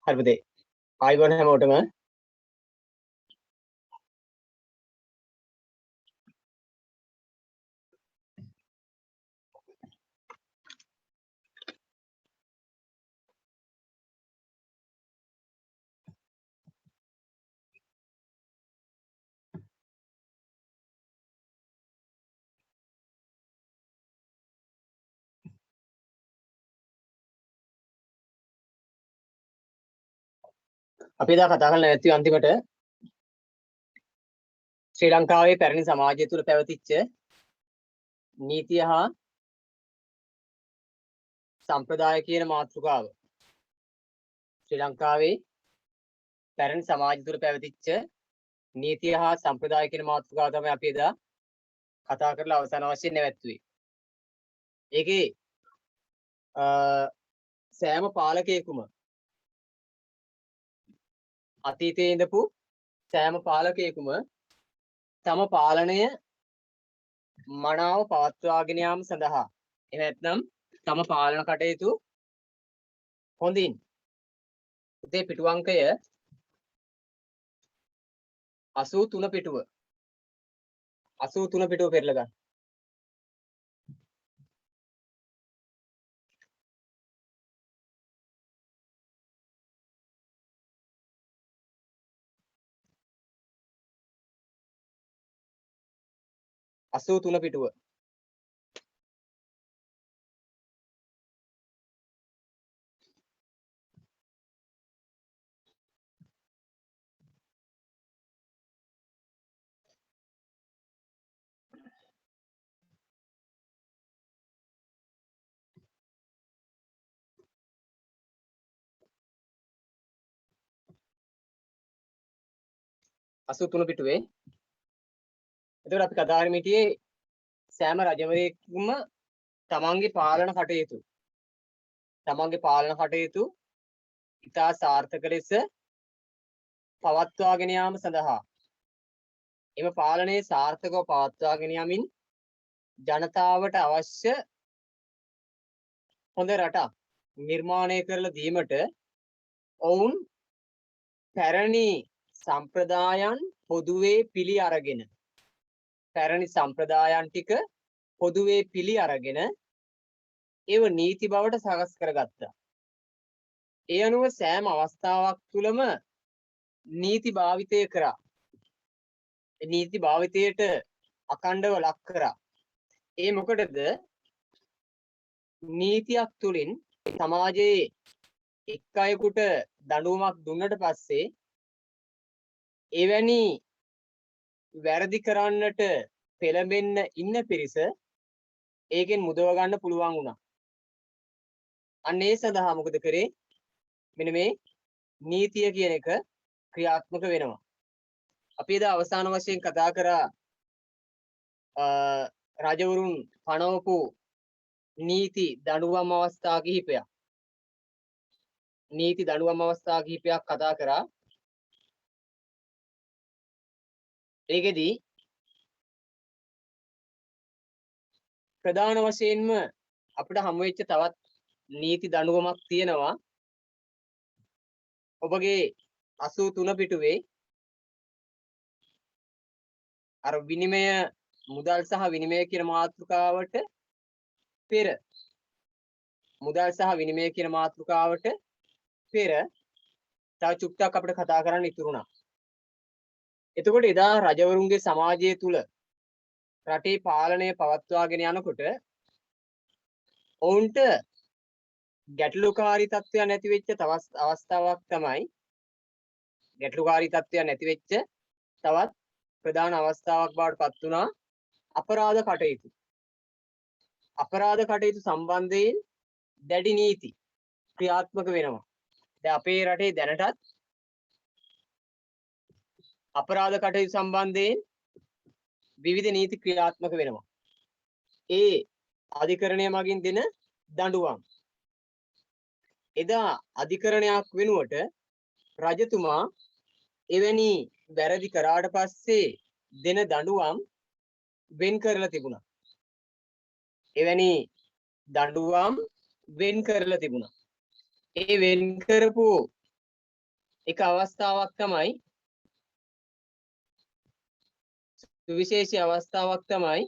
හරිද? ආයිබෝන් හැමෝටම අපි එදා කතා කරලා නැති අන්තිමට ශ්‍රී ලංකාවේ පැරණි සමාජය තුළ පැවතිච්ච නීතිය හා සම්ප්‍රදාය කියන මාතෘකාව. ශ්‍රී ලංකාවේ පැරණි සමාජය තුළ පැවතිච්ච නීතිය හා සම්ප්‍රදාය කියන මාතෘකාව තමයි අපි එදා කතා කරලා අවසාන වශයෙන් නැවැත්තුවේ. ඒකේ සෑම පාලකයෙකුම අතීතයේ ඉඳපු සෑම පාලකයෙකුම තම පාලනය මනාව පවත්වාගෙන යාම සඳහා එහෙම නැත්නම් තම පාලන කටයුතු හොඳින් උදේ පිටු අංකය 83 පිටුව 83 පිටුව පෙරලා ගන්න. 83 පිටුව. අසූ තුන පිටුවේ. එතකොට අපි කතා කරමින් හිටියේ සෑම රජවරයෙකුම තමන්ගේ පාලන කටයුතු ඉතා සාර්ථක ලෙස පවත්වාගෙන යාම සඳහා එම පාලනයේ සාර්ථකව පවත්වාගෙන යමින් ජනතාවට අවශ්‍ය හොඳ රටක් නිර්මාණය කරලා දීමට ඔවුන් පැරණි සම්ප්‍රදායන් පොදුවේ පිළි අරගෙන පැරණි සම්ප්‍රදායන් ටික පොදුවේ පිළි අරගෙන ඒව නීති බවට සකස් කරගත්තා. ඒ අනුව සෑම අවස්ථාවක් තුළම නීති භාවිතය කරා. නීති භාවිතයට අඛණ්ඩව ලක් කරා. ඒ මොකටද? නීතියක් තුළින් සමාජයේ එක් අයෙකුට දඬුවමක් දුන්නට පස්සේ එවැනි වැරදි කරන්නට පෙළඹෙන්න ඉන්න පිරිස ඒකෙන් මුදව ගන්න පුළුවන් වුණා. අන්න ඒ සඳහා මොකද කරේ? මෙන්න මේ නීතිය කියන එක ක්‍රියාත්මක වෙනවා. අපි එදා අවසාන වශයෙන් කතා කරා රජවරුන් පනවපු නීති දඬුවම් අවස්ථා කිහිපයක්. නීති දඬුවම් අවස්ථා කිහිපයක් කතා කරා. ඒකෙදි ප්‍රධාන වශයෙන්ම අපිට හමු වෙච්ච තවත් නීති දඬුවමක් තියෙනවා. ඔබගේ 83 පිටුවේ අර විනිමය මුදල් සහ විනිමය කියන මාතෘකාවට පෙර තව චුට්ටක් අපිට කතා කරන්න ඉතුරුණා. එතකොට එදා රජවරුන්ගේ සමාජය තුල රටේ පාලනය පවත්වාගෙන යනකොට ඔවුන්ට ගැටලුකාරී තත්ත්වයක් නැති වෙච්ච අවස්ථාවක් තමයි තවත් ප්‍රධාන අවස්ථාවක් බවට පත් වුණා අපරාධ කටයුතු සම්බන්ධයෙන් දැඩි නීති ක්‍රියාත්මක වෙනවා. දැන් අපේ රටේ දැනටත් අපරාධ කටයුතු සම්බන්ධයෙන් විවිධ නීති ක්‍රියාත්මක වෙනවා. ඒ අධිකරණය මගින් දෙන දඬුවම්. එදා අධිකරණයක් වෙනුවට රජතුමා එවැනි වැරදි කරාට පස්සේ දෙන දඬුවම් වෙන් කරලා තිබුණා. ඒ වෙන් කරපු එක අවස්ථාවක් තමයි සුවිශේෂී අවස්ථාවක් තමයි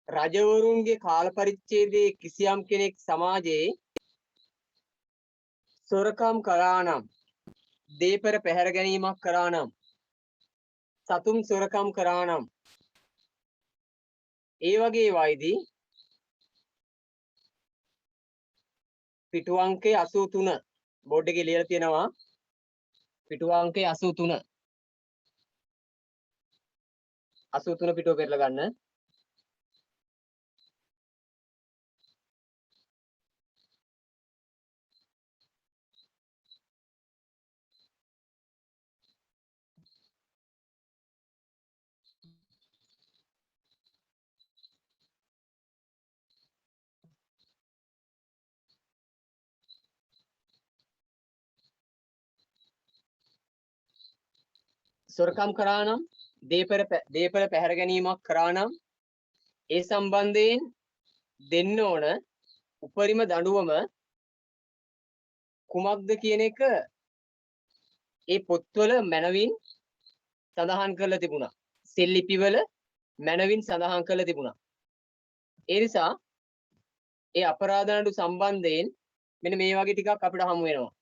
රජවරුන්ගේ කාල පරිච්ඡේදයේ කිසියම් කෙනෙක් සමාජයේ සොරකම් කළා නම්, දීපර පැහැර ගැනීමක් කරා නම්, සතුන් සොරකම් කරා නම්, ඒ වගේ වයිදී පිටු අංකය 83 බෝඩ් එකේ ලියලා තියෙනවා. පිටු අංකය 83 පිටුව පෙරලා ගන්න. සොරකම් කරා නම්, දීපර පැහැර ගැනීමක් කරා නම්, ඒ සම්බන්ධයෙන් දෙන්න ඕන උපරිම දඬුවම කුමක්ද කියන එක ඒ පොත්වල මැනවින් සඳහන් කරලා තිබුණා. සෙල්ලිපිවල මැනවින් සඳහන් කරලා තිබුණා. ඒ නිසා ඒ අපරාධ නඩු සම්බන්ධයෙන් මෙන්න මේ වගේ ටිකක් අපිට හමු වෙනවා.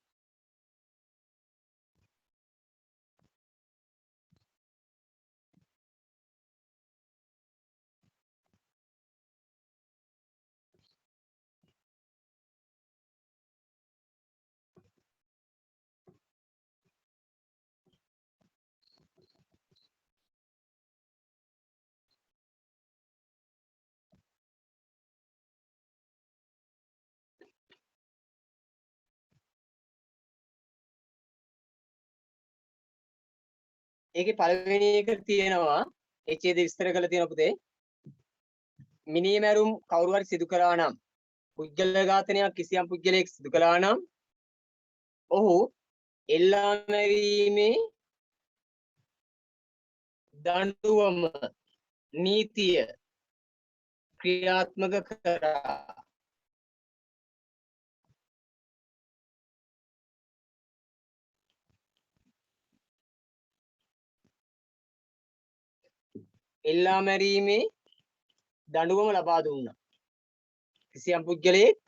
ඒකේ පළවෙනි එක තියෙනවා එචේද විස්තර කරලා තියෙන පුතේ. මිනීමැරුම් කවුරු හරි සිදු කරා නම්, පුද්ගල ඝාතනයක් කිසියම් පුද්ගලයෙක් සිදු කළා නම්, ඔහු එල්ලා මැරීමේ දඬුවම නීතිය ක්‍රියාත්මක කරා. එල්ලා මැරීමේ දඬුවම ලබා දුන්නා. කිසියම් පුද්ගලයෙක්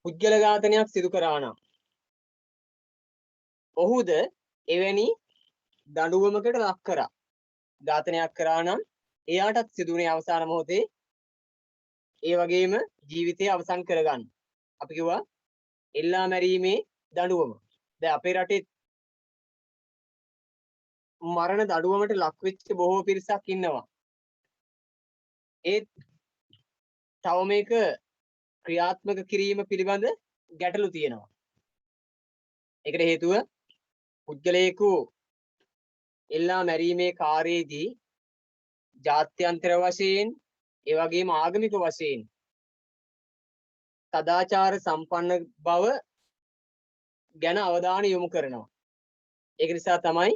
පුද්ගල ඝාතනයක් සිදු කරා නම්, ඔහුද එවැනි දඬුවමකට ලක් කරා. ඝාතනයක් කරා නම් එයාටත් සිදුුනේ අවසාන මොහොතේ ඒ වගේම ජීවිතය අවසන් කරගන්න. අපි කිව්වා එල්ලා මැරීමේ දඬුවම. දැන් අපේ රටේ මරණ දඬුවමට ලක් වෙච්ච බොහෝ පිරිසක් ඉන්නවා. ඒත් තව මේක ක්‍රියාත්මක කිරීම පිළිබඳ ගැටලු තියෙනවා. ඒකට හේතුව පුද්ගලයෙකු එල්ලා මැරීමේ කාර්යයේදී ජාත්‍යන්තර වශයෙන් ඒ වගේම ආගමික වශයෙන් සදාචාර සම්පන්න බව ගැන අවධානය යොමු කරනවා. ඒක නිසා තමයි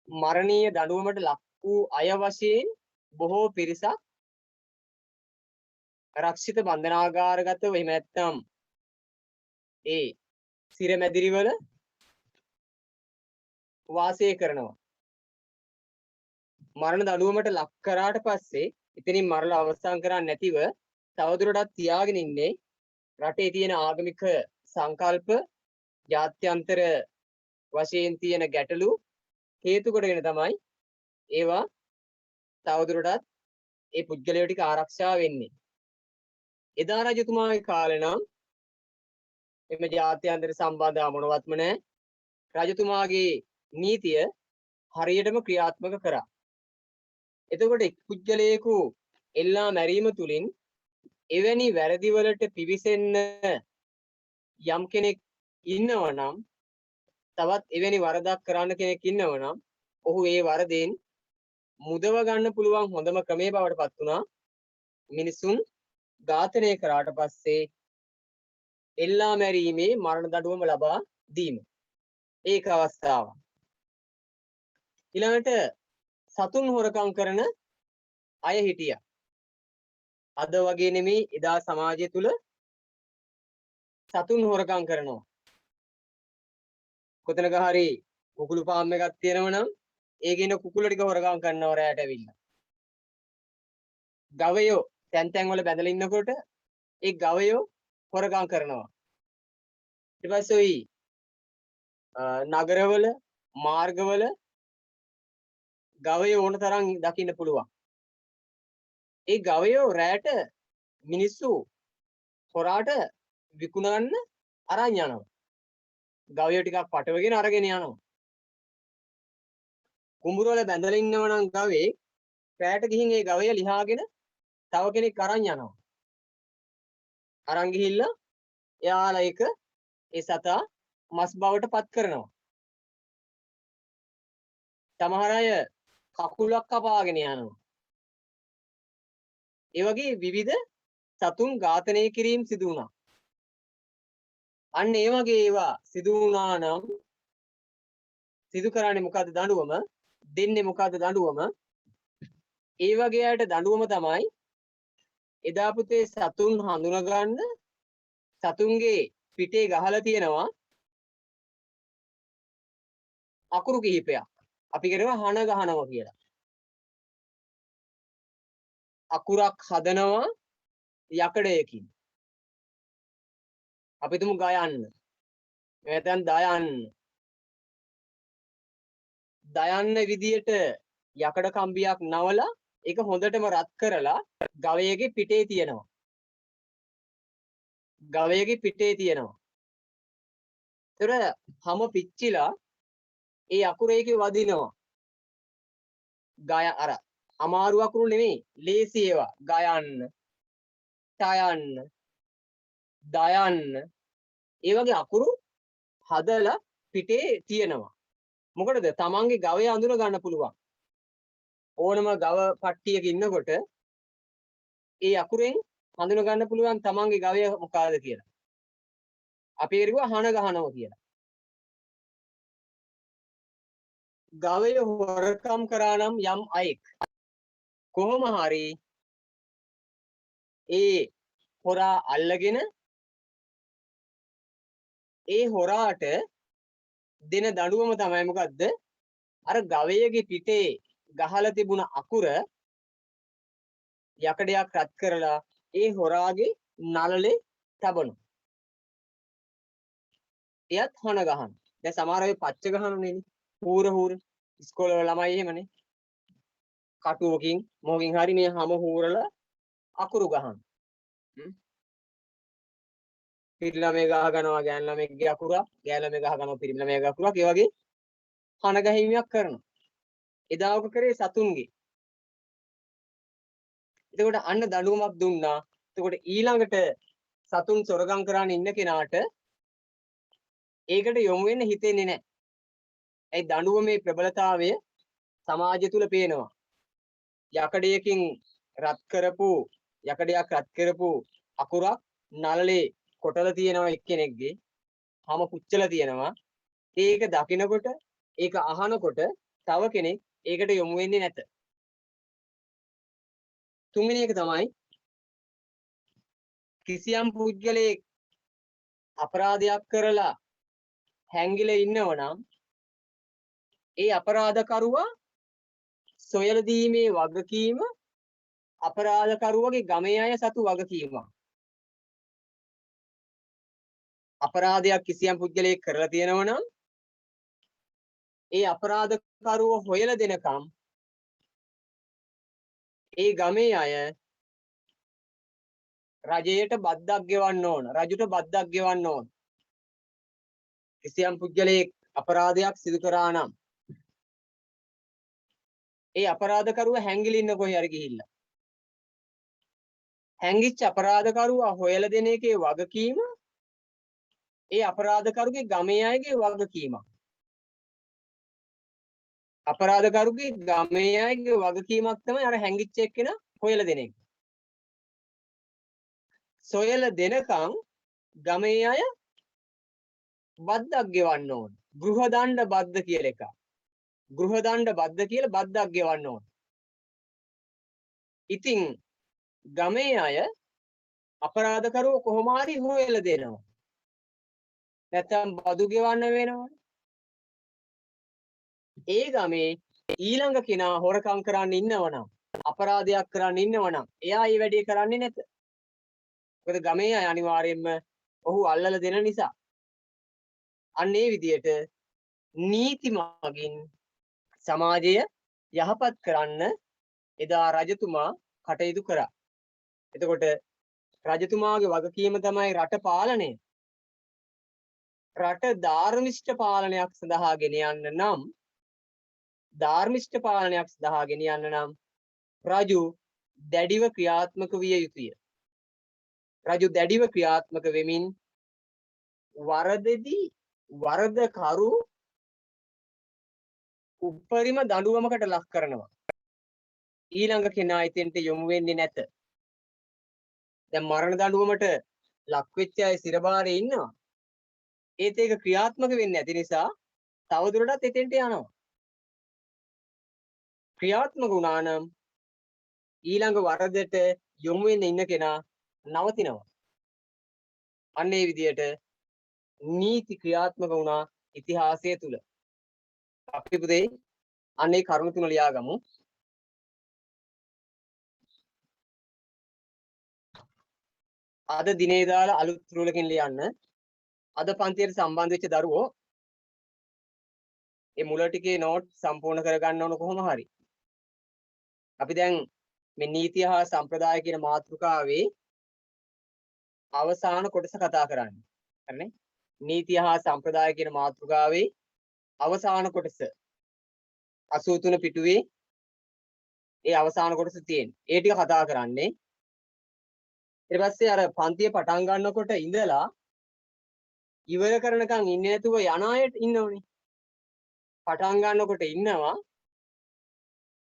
මරණීය දඬුවමට ලක් වූ අය වශයෙන් බොහෝ පිරිසක් රක්ෂිත බන්ධනාගාරගතව එහෙම නැත්නම් ඒ සිරමැදිරිවල වාසය කරනවා. මරණ දඬුවමට ලක් කරාට පස්සේ එතනින් මරලා අවසන් කරන්නේ නැතිව තවදුරටත් තියාගෙන ඉන්නේ රටේ තියෙන ආගමික සංකල්ප, ජාත්‍යන්තර වශයෙන් තියෙන ගැටලු හේතු කොටගෙන තමයි ඒවා තවදුරටත් ඒ පුද්ගලයෝ ටික ආරක්ෂා වෙන්නේ. එදා රජතුමාගේ කාලේ නම් එමෙ ජාත්‍යන්තර සම්බන්ධව මොනවත්ම නැහැ. රජතුමාගේ නීතිය හරියටම ක්‍රියාත්මක කරා. එතකොට එක් පුද්ගලයෙකු එල්ලා මැරීම තුලින් එවැනි වැරදිවලට පිවිසෙන්න යම් කෙනෙක් ඉන්නවනම්, තවත් එවැනි වරදක් කරන්න කෙනෙක් ඉන්නවනම්, ඔහු ඒ වරදෙන් මුදව ගන්න පුළුවන් හොඳම ක්‍රමයේ බවට පත් වුණා මිනිසුන් ඝාතනය කරාට පස්සේ එල්ලා මැරීමේ මරණ දඬුවම ලබා දීම. ඒක අවස්ථාවක්. ඊළඟට සතුන් හොරකම් කරන අය හිටියා. අද වගේ නෙමෙයි එදා සමාජය තුල සතුන් හොරකම් කරනවා. කොතනක හරි කුකුළු ෆාම් එකක් තියෙනවා නම් ඒකේන කුකුළු ටික හොරකම් කරනවා රැයට ඇවිල්ලා. ගවයෝ තැන් තැන් වල බැඳලා ඉන්නකොට ඒ ගවයෝ හොරකම් කරනවා. ඊට පස්සේ ওই නගරවල මාර්ගවල ගවයෝ ඕන තරම් දකින්න පුළුවන්. ඒ ගවයෝ රැයට මිනිස්සු හොරාට විකුණන්න අරන් යනවා. ගවයෝ ටිකක් පටවගෙන අරගෙන යනවා. කුඹුර වල බැඳලා ඉන්නව නම් ගවේ රැයට ගිහින් ඒ ගවය ලිහාගෙන තව කෙනෙක් අරන් යනවා. අරන් ගිහිල්ලා එයාලා ඒක ඒ සතා මස් බවට පත් කරනවා. සමහර අය කකුලක් කපාගෙන යනවා. ඒ වගේ විවිධ සතුන් ඝාතනය කිරීම සිදු වුණා. අන්න ඒ වගේ ඒවා සිදු වුණා නම් සිදු කරන්නේ මොකද්ද දඬුවම? දෙන්නේ මොකද්ද දඬුවම? ඒ වගේ අයට දඬුවම තමයි එදා පුතේ සතුන් හඳුනා ගන්න සතුන්ගේ පිටේ ගහලා තියෙනවා අකුරු කිහිපයක්. අපි කියනවා හන ගහනවා කියලා. අකුරක් හදනවා යකඩයකින්. අපි තුමු ගයන්න. නැත්නම් දයන්න. දයන්න විදියට යකඩ කම්බියක් නවලා ඒක හොඳටම රත් කරලා ගවයේගේ පිටේ තියෙනවා. ගවයේගේ පිටේ තියෙනවා. ඒතර හැම පිච්චිලා ඒ අකුර ඒකේ වදිනවා. ගය අර අමාරු අකුරු නෙමෙයි ලේසි ඒවා. ගයන්න, ටයන්න, දයන්න ඒ වගේ අකුරු හදලා පිටේ තියෙනවා. මොකටද? තමන්ගේ ගවය අඳුන ගන්න පුළුවන්. ඕනම ගව පට්ටියක ඉන්නකොට ඒ අකුරෙන් හඳුන ගන්න පුළුවන් තමන්ගේ ගවය මොකಾದ කියලා. අපි ඒරුවා හන ගහනවා කියලා. ගවය හොරකම් කරා නම් යම් අයෙක් කොහොම හරි ඒ හොරා අල්ලගෙන ඒ හොරාට දෙන දඬුවම තමයි මොකද්ද? අර ගවයේගේ පිටේ ගහලා තිබුණ අකුර යකඩයක් රත් කරලා ඒ හොරාගේ නළලේ තබනවා. එයත් හන ගහන. දැන් සමහර අය පච්ච ගහනනේ. හූර හූර ඉස්කෝලේ ළමයි එහෙමනේ. කටුවකින් මොකකින් හරි මේ හැම හූරලා අකුරු ගහන. පිරි ළමයි ගහ ගන්නවා ගෑන් ළමයිගේ අකුරක්, ගෑන් ළමයි ගහ ගන්නවා පිරි ළමයිගේ අකුරක්. ඒ වගේ හන ගැහිමක් කරනවා. එදාවක කරේ සතුන්ගේ. එතකොට අන්න දඬුවමක් දුන්නා. එතකොට ඊළඟට සතුන් සොරගම් කරන්න ඉන්න කෙනාට ඒකට යොමු වෙන්න හිතෙන්නේ නැහැ. ඒ දඬුවමේ ප්‍රබලතාවය සමාජය තුල පේනවා. යකඩයකින් රත් කරපු අකුරක් නළලේ කොටලා තියෙනවා එක්කෙනෙක්ගේ. හැම පුච්චලා තියෙනවා. ඒක දකිනකොට ඒක අහනකොට තව කෙනෙක් ඒකට යොමු වෙන්නේ නැත. තුන්වෙනි එක තමයි කිසියම් පුද්ගලයෙක් අපරාධයක් කරලා හැංගිලා ඉන්නවනම් ඒ අපරාධකරුවා සොයලා දීමේ වගකීම අපරාධකරුවගේ ගමේ අය සතු වගකීමක්. අපරාධයක් කිසියම් පුද්ගලයෙක් කරලා තියෙනවනම් ඒ අපරාධකරුව හොයලා දෙනකම් ඒ ගමේ අය රජයට බද්දක් ගෙවන්න ඕන. රජුට බද්දක් ගෙවන්න ඕන. කිසියම් පුද්ගලයෙක් අපරාධයක් සිදු කරා නම් ඒ අපරාධකරුව හැංගිලා ඉන්න කොහේ හරි ගිහිල්ලා හැංගිච්ච අපරාධකරුවා හොයලා දෙන එකේ වගකීම ඒ අපරාධකරුගේ ගමේ අයගේ වගකීමක්. අපරාධකරුගේ ගමේ අයගේ වගකීමක් තමයි අර හැංගිච්ච එක්කෙනා හොයලා දෙන එක. සොයලා දෙනකම් ගමේ අය බද්දක් ගෙවන්න ඕන. ගෘහ දණ්ඩ බද්ද කියලා එකක්. ගෘහ දණ්ඩ බද්ද කියලා බද්දක් ගෙවන්න ඕන. ඉතින් ගමේ අය අපරාධකරුව කොහොම හරි හොයලා දෙනවා. නැත්නම් බදු ගෙවන්න වෙනවා. ඒ ගමේ ඊළඟ කෙනා හොරකම් කරන්න ඉන්නවනම් අපරාධයක් කරන්න ඉන්නවනම් එයා මේ වැඩේ කරන්නේ නැත. මොකද ගමේ අය අනිවාර්යයෙන්ම ඔහු අල්ලලා දෙන නිසා. අන්න ඒ විදියට නීති මගින් සමාජය යහපත් කරන්න එදා රජතුමා කටයුතු කරා. එතකොට රජතුමාගේ වගකීම තමයි රට පාලනය. රට ධාර්මිෂ්ඨ පාලනයක් සඳහා ගෙන යන්න නම් ධාර්මිෂ්ඨ පාලනයක් සඳහා ගෙන යන්න නම් රජු දැඩිව ක්‍රියාත්මක විය යුතුය. රජු දැඩිව ක්‍රියාත්මක වෙමින් වරදෙදී වරදකරු උපරිම දඬුවමකට ලක් කරනවා. ඊළඟ කෙනා ඉතින්ට යොමු වෙන්නේ නැත. දැන් මරණ දඬුවමට ලක් වෙච්ච අය සිරබාරේ ඉන්නවා. ඒත් ඒක ක්‍රියාත්මක වෙන්නේ නැති නිසා තවදුරටත් එතෙන්ට යනවා. ක්‍රියාත්මක වුණා නම් ඊළඟ වරදට යොමු වෙන්න ඉන්න කෙනා නවතිනවා. අන්න ඒ විදියට නීති ක්‍රියාත්මක වුණා ඉතිහාසය තුල. අපි පුතේ අන්නේ කරුණු තුන ලියාගමු. අද දිනේ දාලා අලුත් රූලකින් ලියන්න. අද පන්තියට සම්බන්ධ වෙච්ච දරුවෝ මේ මුල ටිකේ නෝට් සම්පූර්ණ කරගන්න ඕන කොහොම හරි. අපි දැන් මේ නීතිය හා සම්ප්‍රදාය කියන මාතෘකාවේ අවසාන කොටස කතා කරන්නේ. හරිනේ? නීතිය හා සම්ප්‍රදාය කියන මාතෘකාවේ අවසාන කොටස 83 පිටුවේ ඒ අවසාන කොටස තියෙන. ඒ ටික කතා කරන්නේ. ඊට පස්සේ අර පන්තිය පටන් ගන්නකොට ඉඳලා ඉවර කරනකන් ඉන්නේ නැතුව යන අය ඉන්නවනේ. පටන් ගන්නකොට ඉන්නවා.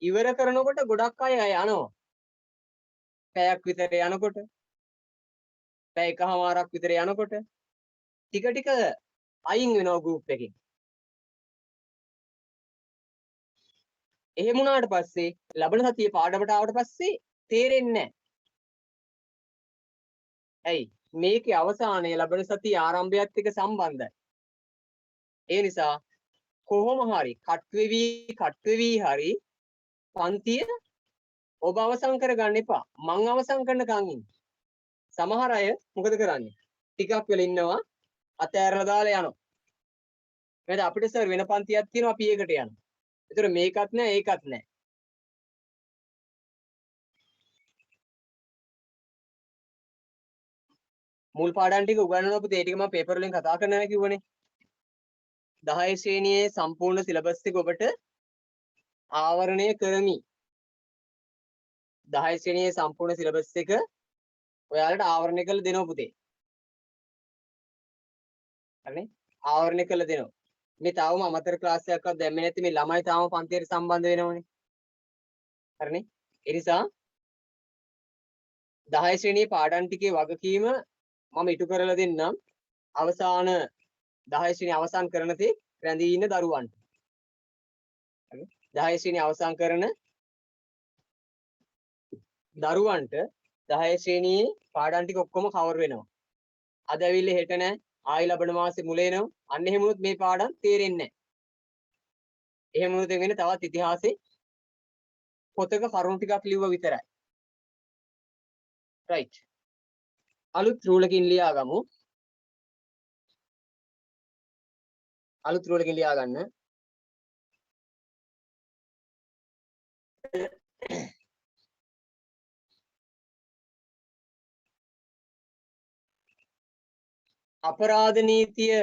ඉවර කරනකොට ගොඩක් අය යනවා. පැයක් විතර යනකොට පැය එකමාරක් විතර යනකොට ටික ටික අයින් වෙනවා ගෲප් එකෙන්. එහෙම වුණාට පස්සේ ලබන සතියේ පාඩමට ආවට පස්සේ තේරෙන්නේ නැහැ. ඇයි? මේකේ අවසානයේ ලබන සතියේ ආරම්භයත් එක්ක සම්බන්ධයි. ඒ නිසා කොහොම හරි කට් වෙවි හරි පන්තිය ඔබ අවසන් කරගන්න එපා. මං අවසන් කරනකන් ඉන්න. සමහර අය මොකද කරන්නේ? ටිකක් වෙලා ඉන්නවා අතෑරලා දාලා යනවා. මොකද අපිට සර් වෙන පන්තියක් තියෙනවා අපි ඒකට යනවා. ඒතර මේකත් නැහැ ඒකත් නැහැ. මුල් පාඩම් ටික උගන්වනවා පුතේ. ඒ ටික මම පේපර් වලින් කතා කරනවා කිව්වනේ. 10 ශ්‍රේණියේ සම්පූර්ණ සිලබස් එක ඔබට ආවරණය කරමි. 10 ශ්‍රේණියේ සම්පූර්ණ සිලබස් එක ඔයාලට ආවරණය කරලා දෙනවා පුතේ. හරිනේ? ආවරණය කරලා දෙනවා. මේ තාවම අමතර ක්ලාස් එකක්වත් දැම්මේ නැති මේ ළමයි තාම පන්තියට සම්බන්ධ වෙනවනේ. හරිනේ? ඒ නිසා 10 ශ්‍රේණියේ පාඩම් ටිකේ වගකීම මම ඉටු කරලා දෙන්නම්. අවසාන 10 ශ්‍රේණිය අවසන් කරන තේ රැඳී ඉන්න දරුවන්ට. හරි? 10 ශ්‍රේණිය අවසන් කරන දරුවන්ට 10 ශ්‍රේණියේ පාඩම් ටික ඔක්කොම කවර් වෙනවා. අද ඇවිල්ලා හෙට නෑ. ආයි ලබන මාසේ මුල එනවා. අන්න එහෙම වුණොත් මේ පාඩම් තේරෙන්නේ නැහැ. එහෙම වුණොත් වෙන්නේ තවත් ඉතිහාසයේ පොතක කරුණු ටිකක් ලිව්ව විතරයි. right. අලුත් රූලකින් ලියාගමු. අලුත් රූලකින් ලියා ගන්න. අපරාධ නීතිය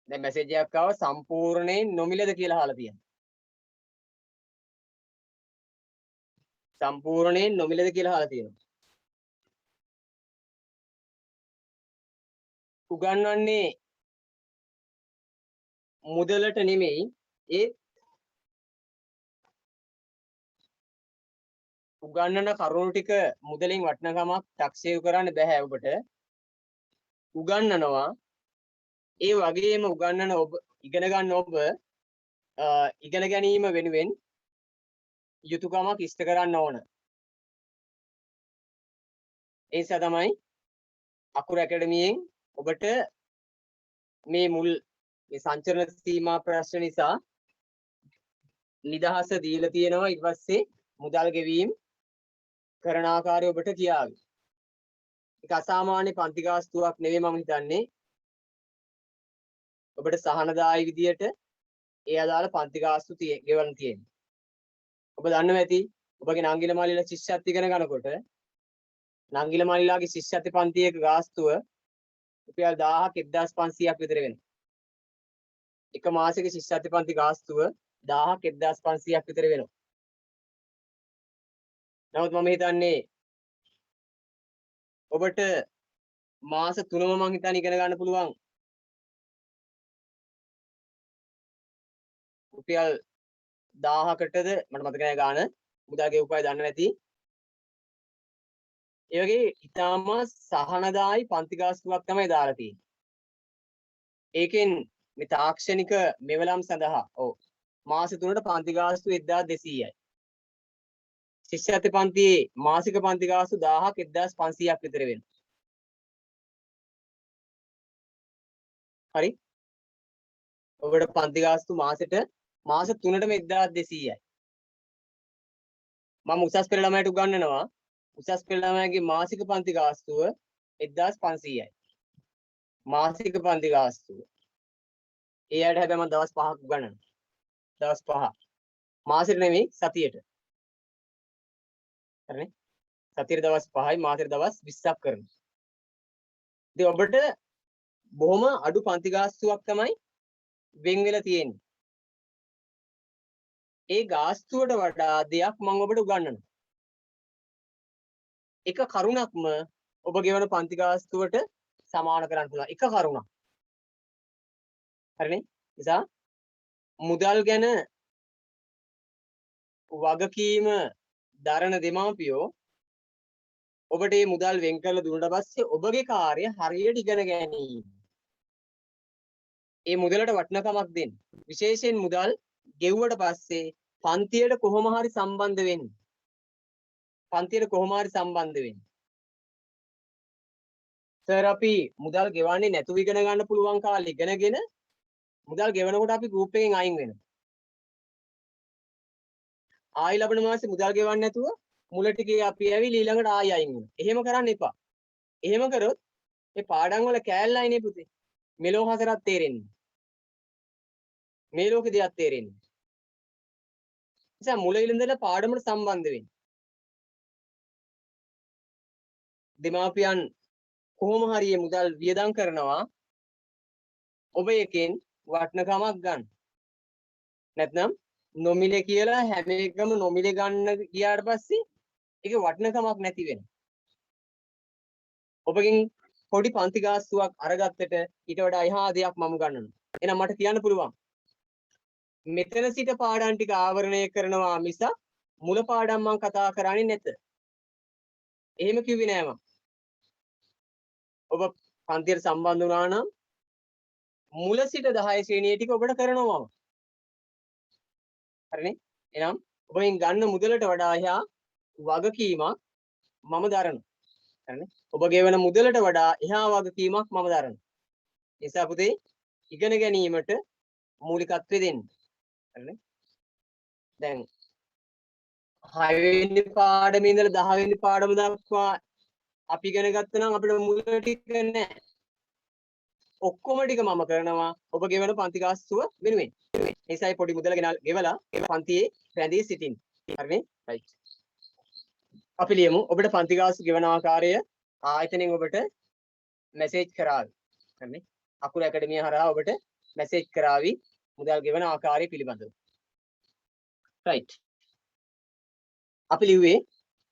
දැන් මැසේජ් එකක් ආව සම්පූර්ණයෙන් නොමිලද කියලා අහලා තියෙනවා. සම්පූර්ණයෙන් නොමිලද කියලා අහලා තියෙනවා. උගන්වන්නේ මුදලට නෙමෙයි ඒ උගන්වන කරුණු ටික මුදලින් වටිනකමක් 탁සේරු කරන්න බෑ ඔබට. උගන්වනවා ඒ වගේම උගන්වන ඔබ ඉගෙන ගන්න ඔබ ඉගෙන ගැනීම වෙනුවෙන් යුතුයකමක් ඉෂ්ට කරන්න ඕන. ඒ නිසා තමයි අකුරු ඇකඩමියෙන් ඔබට මේ මුල් මේ සංචරණ සීමා ප්‍රශ්න නිසා නිදහස දීලා තියෙනවා. ඊට පස්සේ මුදල් ගෙවීම කරන ආකාරය ඔබට කියාවි. ඒක අසාමාන්‍ය පන්ති ගාස්තුවක් නෙවෙයි මම හිතන්නේ. ඔබට සහනදායි විදියට ඒ අදාළ පන්ති ගාස්තු ගෙවන්න තියෙනවා. ඔබ දන්නවා ඇති ඔබගේ නංගිල මාලිලා ශිෂ්‍යත්ව ඉගෙන ගන්නකොට නංගිල මාලිලාගේ ශිෂ්‍යත්ව පන්තියක ගාස්තුව රුපියල් 1000ක් 1500ක් විතර වෙනවා. එක මාසෙක ශිෂ්‍යත්ව පන්ති ගාස්තුව 1000ක් 1500ක් විතර වෙනවා. නමුත් මම හිතන්නේ ඔබට මාස 3ම මං හිතන්නේ ඉගෙන ගන්න පුළුවන් රුපියල් 1000කටද මට මතක නැහැ ගාන මුදල් ගෙවුපයි දන්නේ නැති. ඒ වගේ ඉතාම සහනදායි පන්ති ගාස්තුවක් තමයි දාලා තියෙන්නේ. ඒකෙන් මේ තාක්ෂණික මෙවලම් සඳහා මාස 3ට පන්ති ගාස්තු 1200යි. ශිෂ්‍යත්ව පන්තියේ මාසික පන්ති ගාස්තු 1000ක් 1500ක් විතර වෙනවා. හරි? ඔබට පන්ති ගාස්තු මාසෙට මාස 3ටම 1200යි. මම උසස් පෙළ ළමයට උගන්වනවා. උසස් පෙළ ළමයාගේ මාසික පන්ති ගාස්තුව 1500යි. මාසික පන්ති ගාස්තුව. ඒ අයට හැබැයි මම දවස් 5ක් උගන්වනවා. දවස් 5. මාසෙට නෙමෙයි සතියට. හරිනේ? සතියේ දවස් 5යි මාසෙට දවස් 20ක් කරනවා. ඉතින් ඔබට බොහොම අඩු පන්ති ගාස්තුවක් තමයි වෙන් වෙලා තියෙන්නේ. ඒ ගාස්තුවට වඩා දෙයක් මම ඔබට උගන්වනවා. එක කරුණක්ම ඔබ ගෙවන පන්ති ගාස්තුවට සමාන කරන්න පුළුවන්. එක කරුණක්. හරිනේ? නිසා මුදල් ගැන වගකීම දරන දෙමාපියෝ ඔබට මේ මුදල් වෙන් කරලා දුන්නාට පස්සේ ඔබගේ කාර්ය හරියට ඉගෙන ගැනීම. ඒ මුදලට වටිනකමක් දෙන්න. විශේෂයෙන් මුදල් ගෙවුවට පස්සේ පන්තියට කොහොම හරි සම්බන්ධ වෙන්න. පන්තියට කොහොම හරි සම්බන්ධ වෙන්න. සර් අපි මුදල් ගෙවන්නේ නැතුව ඉගෙන ගන්න පුළුවන් කාලේ ඉගෙනගෙන මුදල් ගෙවනකොට අපි ගෲප් එකෙන් අයින් වෙනවා. ආයි ලබන මාසේ මුදල් ගෙවන්නේ නැතුව මුල ටිකේ අපි ඇවිල්ලා ඊළඟට ආයි අයින් වෙනවා. එහෙම කරන්න එපා. එහෙම කරොත් මේ පාඩම් වල කෑල්ලයි නේ පුතේ. මෙලෝ හතරක් තේරෙන්නේ. මේ ලෝකේ දෙයක් තේරෙන්නේ. නිසා මුල ඉඳලා පාඩමට සම්බන්ධ වෙන්න. දෙමාපියන් කොහොම හරි මේ මුදල් වියදම් කරනවා ඔබ එකෙන් වටිනකමක් ගන්න. නැත්නම් නොමිලේ කියලා හැම එකම නොමිලේ ගන්න ගියාට පස්සේ ඒකේ වටිනකමක් නැති වෙනවා. ඔබගෙන් පොඩි පන්ති ගාස්තුවක් අරගත්තට ඊට වඩා එහා දෙයක් මම ගන්නවා. එහෙනම් මට කියන්න පුළුවන්. මෙතන සිට පාඩම් ටික ආවරණය කරනවා මිස මුල පාඩම් මම කතා කරන්නේ නැත. එහෙම කිව්වේ නෑ මම. ඔබ පන්තියට සම්බන්ධ වුණා නම් මුල සිට 10 ශ්‍රේණිය ටික ඔබට කරනවා. හරිනේ? එහෙනම් ඔබෙන් ගන්න මුදලට වඩා එහා වගකීමක් මම දරනවා. හරිනේ? ඔබ ගෙවන මුදලට වඩා එහා වගකීමක් මම දරනවා. ඒ නිසා පුතේ ඉගෙන ගැනීමට මූලිකත්වය දෙන්න. හරිනේ? දැන් 6 වෙනි පාඩමේ ඉඳලා 10 වෙනි පාඩම දක්වා අපි ඉගෙන ගත්තා නම් අපිට මුල ටික නැහැ. ඔක්කොම ටික මම කරනවා ඔබ ගෙවන පන්ති ගාස්තුව වෙනුවෙන්. ඒ නිසායි පොඩි මුදල ගෙවලා පන්තියේ රැඳී සිටින්න. හරිනේ? රයිට්. අපි ලියමු ඔබට පන්ති ගාස්තු ගෙවන ආකාරය ආයතනයෙන් ඔබට මැසේජ් කරાવી. හරිනේ? අකුරු ඇකඩමිය හරහා ඔබට මැසේජ් කරાવી මුදල් ගෙවන ආකාරය පිළිබඳව. රයිට්. අපි ලිව්වේ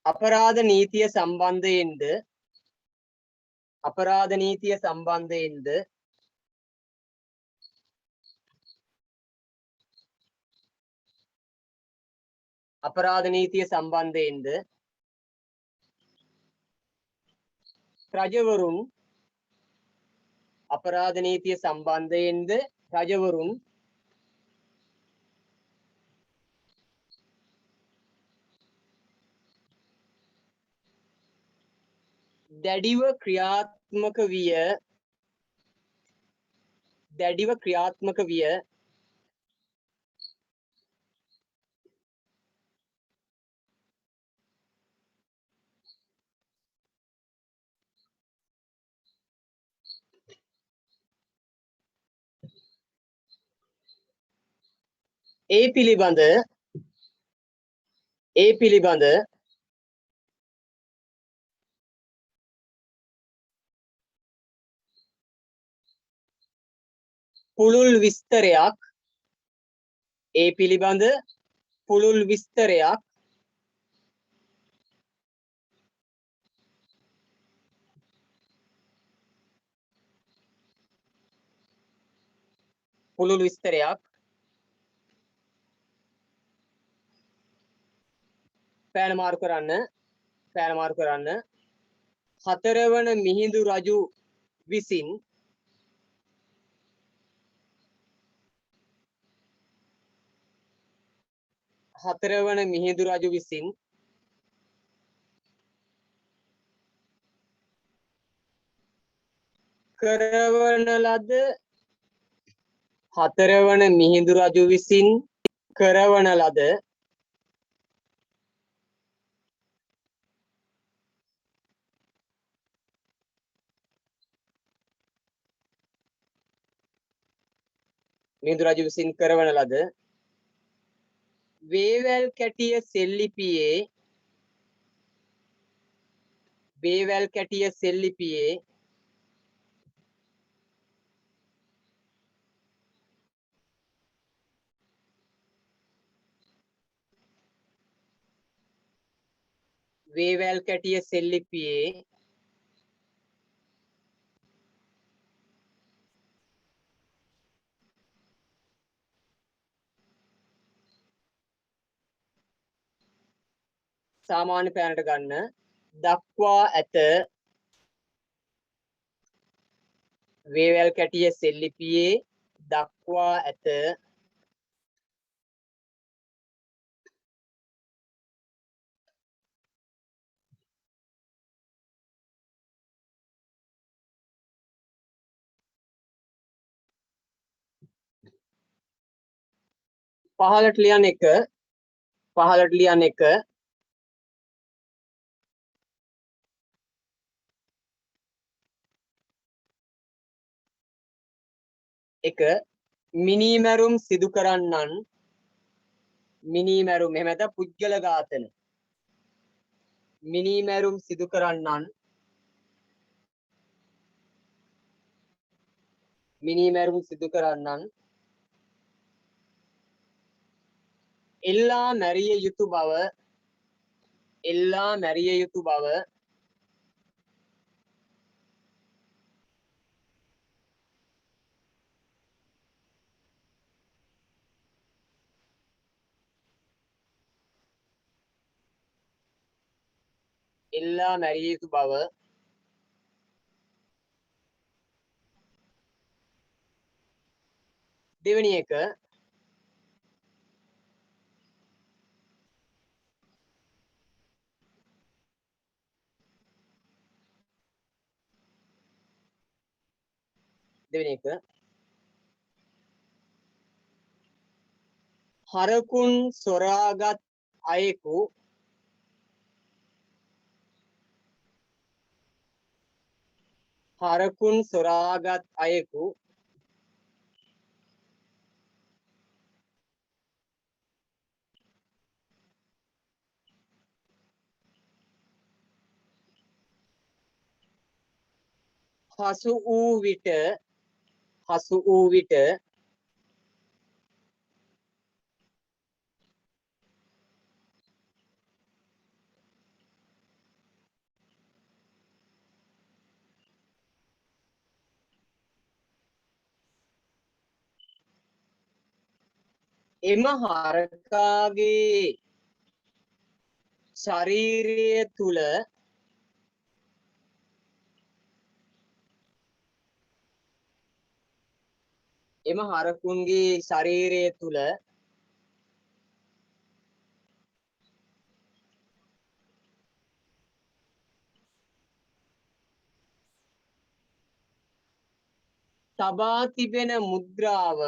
අපරාධ නීතිය සම්බන්ධයෙන්ද අපරාධ නීතිය සම්බන්ධයෙන්ද අපරාධ නීතිය සම්බන්ධයෙන්ද රජවරුන් අපරාධ නීතිය සම්බන්ධයෙන්ද රජවරුන් දැඩිව ක්‍රියාත්මක විය ඒ පිළිබඳ පුළුල් විස්තරයක් පෑන මාරු කරන්න හතරවන මිහිඳු රජු විසින් කරවන ලද වේවැල් කැටිය සෙල්ලිපියේ සාමාන්‍ය පෑනට ගන්න දක්වා ඇත. වේවැල් කැටිය සෙල්ලිපියේ දක්වා ඇත. පහළට ලියන එක මිනීමැරුම් සිදු කරන්නන් එහෙම නැත්නම් පුද්ගල ඝාතන මිනීමැරුම් සිදු කරන්නන් එල්ලා මැරිය යුතු බව දෙවෙනි එක හරකුන් සොරාගත් අයෙකු හසු වූ විට එම හරකාගේ ශරීරය තුළ තබා තිබෙන මුද්‍රාව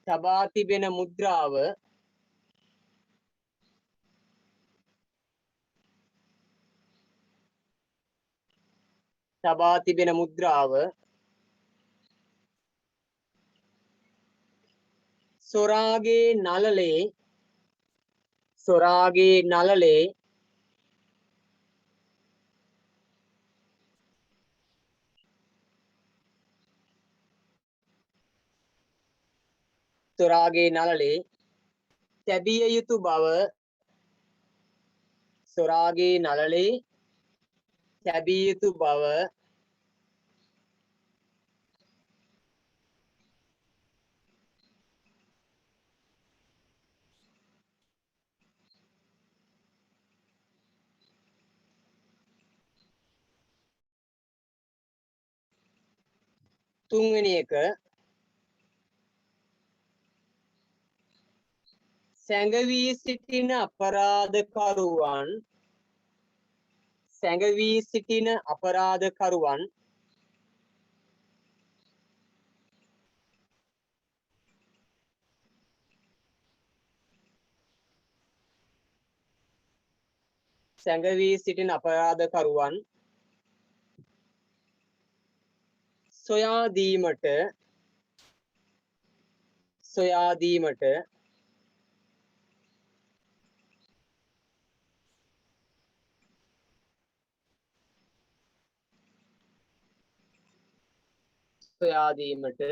තබා තිබෙන මුද්‍රාව තබා තිබෙන මුද්‍රාව සොරාගේ නළලේ තැබිය යුතු බව සොරාගේ නළලේ තැබිය යුතු බව තුන්වෙනි එක සැඟවී සිටින අපරාධකරුවන් සොයා දීමට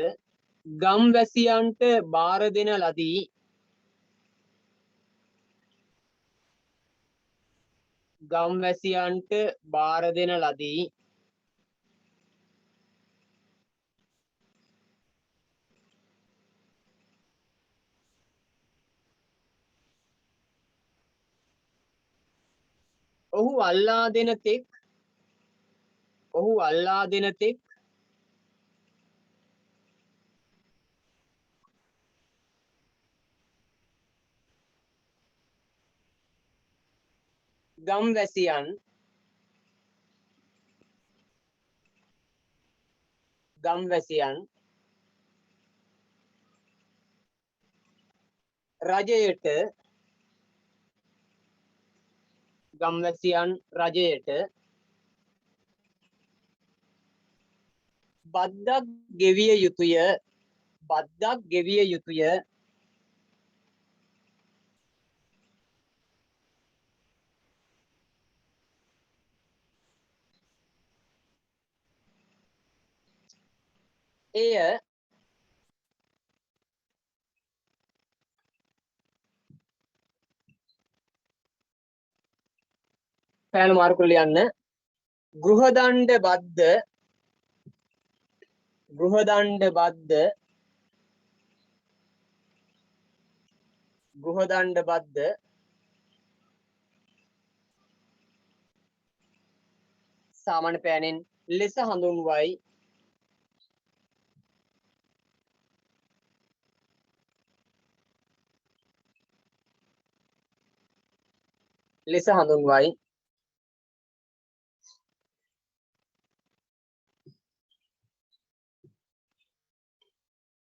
ගම්වැසියන්ට බාර දෙන ලදී. ඔහු අල්ලා දෙන තෙක් ගම්වැසියන් රජයට බද්දක් ගෙවිය යුතුය. එය පෑනු මාරු කරලා යන්න. ගෘහදණ්ඩ බද්ද සාමාන්‍ය පෑනෙන් ලෙස හඳුන්වයි.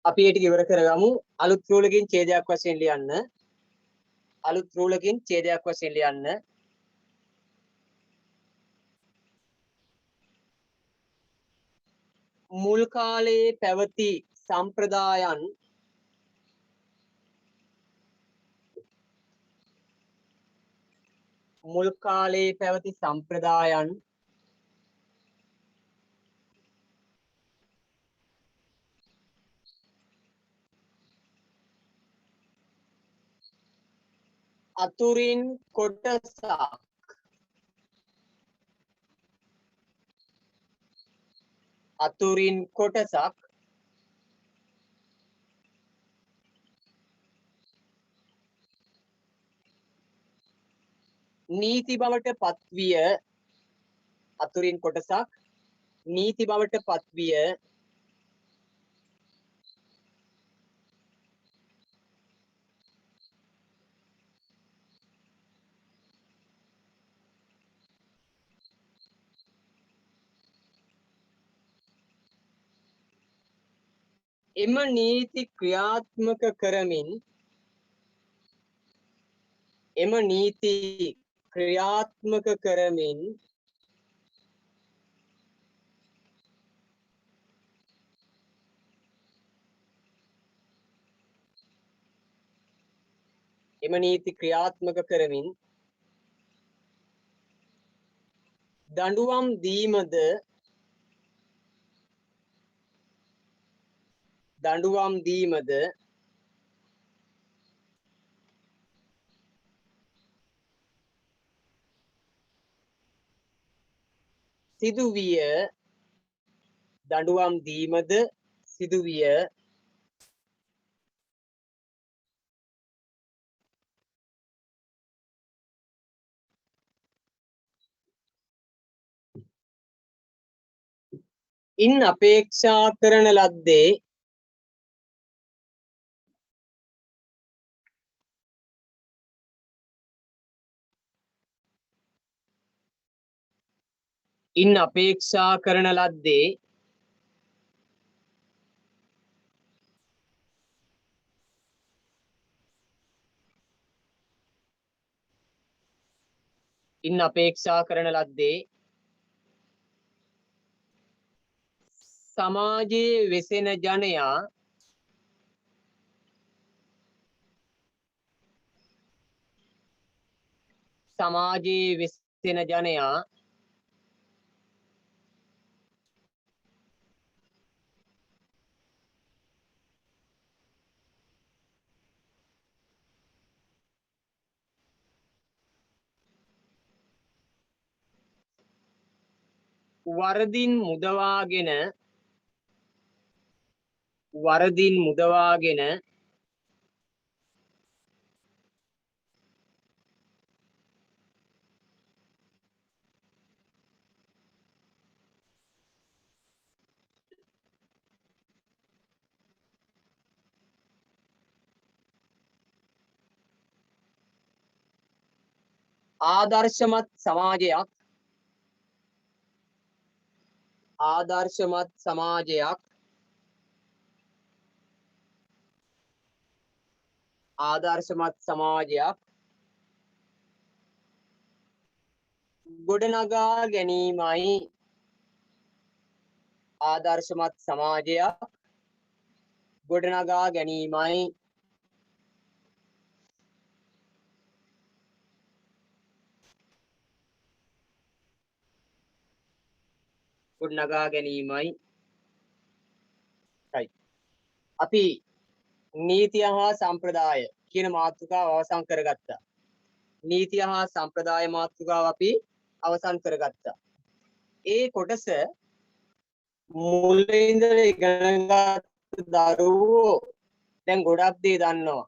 අපි ඒ ටික ඉවර කරගමු. අලුත් රූලකින් ඡේදයක් වශයෙන් ලියන්න. මුල් කාලයේ පැවති සම්ප්‍රදායන් අතුරින් කොටසක් නීති බවට පත්විය. එම නීති ක්‍රියාත්මක කරමින් එම නීති ක්‍රියාත්මක කරමින් එම නීති ක්‍රියාත්මක කරමින් දඬුවම් දීමද සිදුවිය දඬුවම් දීමද සිදුවිය ඉන් අපේක්ෂා කරන ලද්දේ ඉන් අපේක්ෂා කරන ලද්දේ ඉන් අපේක්ෂා කරන ලද්දේ සමාජයේ වෙසෙන ජනයා සමාජයේ වෙසෙන ජනයා වරදින් මුදවාගෙන ආදර්ශමත් සමාජයක් ගොඩනගා ගැනීමයි ආදර්ශමත් සමාජයක් ගොඩනගා ගැනීමයි right. අපි නීතිය හා සම්ප්‍රදාය කියන මාතෘකාව අවසන් කරගත්තා. නීතිය හා සම්ප්‍රදාය මාතෘකාව අපි අවසන් කරගත්තා. ඒ කොටස මුලින් ඉඳලා ඉගෙන ගත්ත දරුවෝ දැන් ගොඩක් දේ දන්නවා.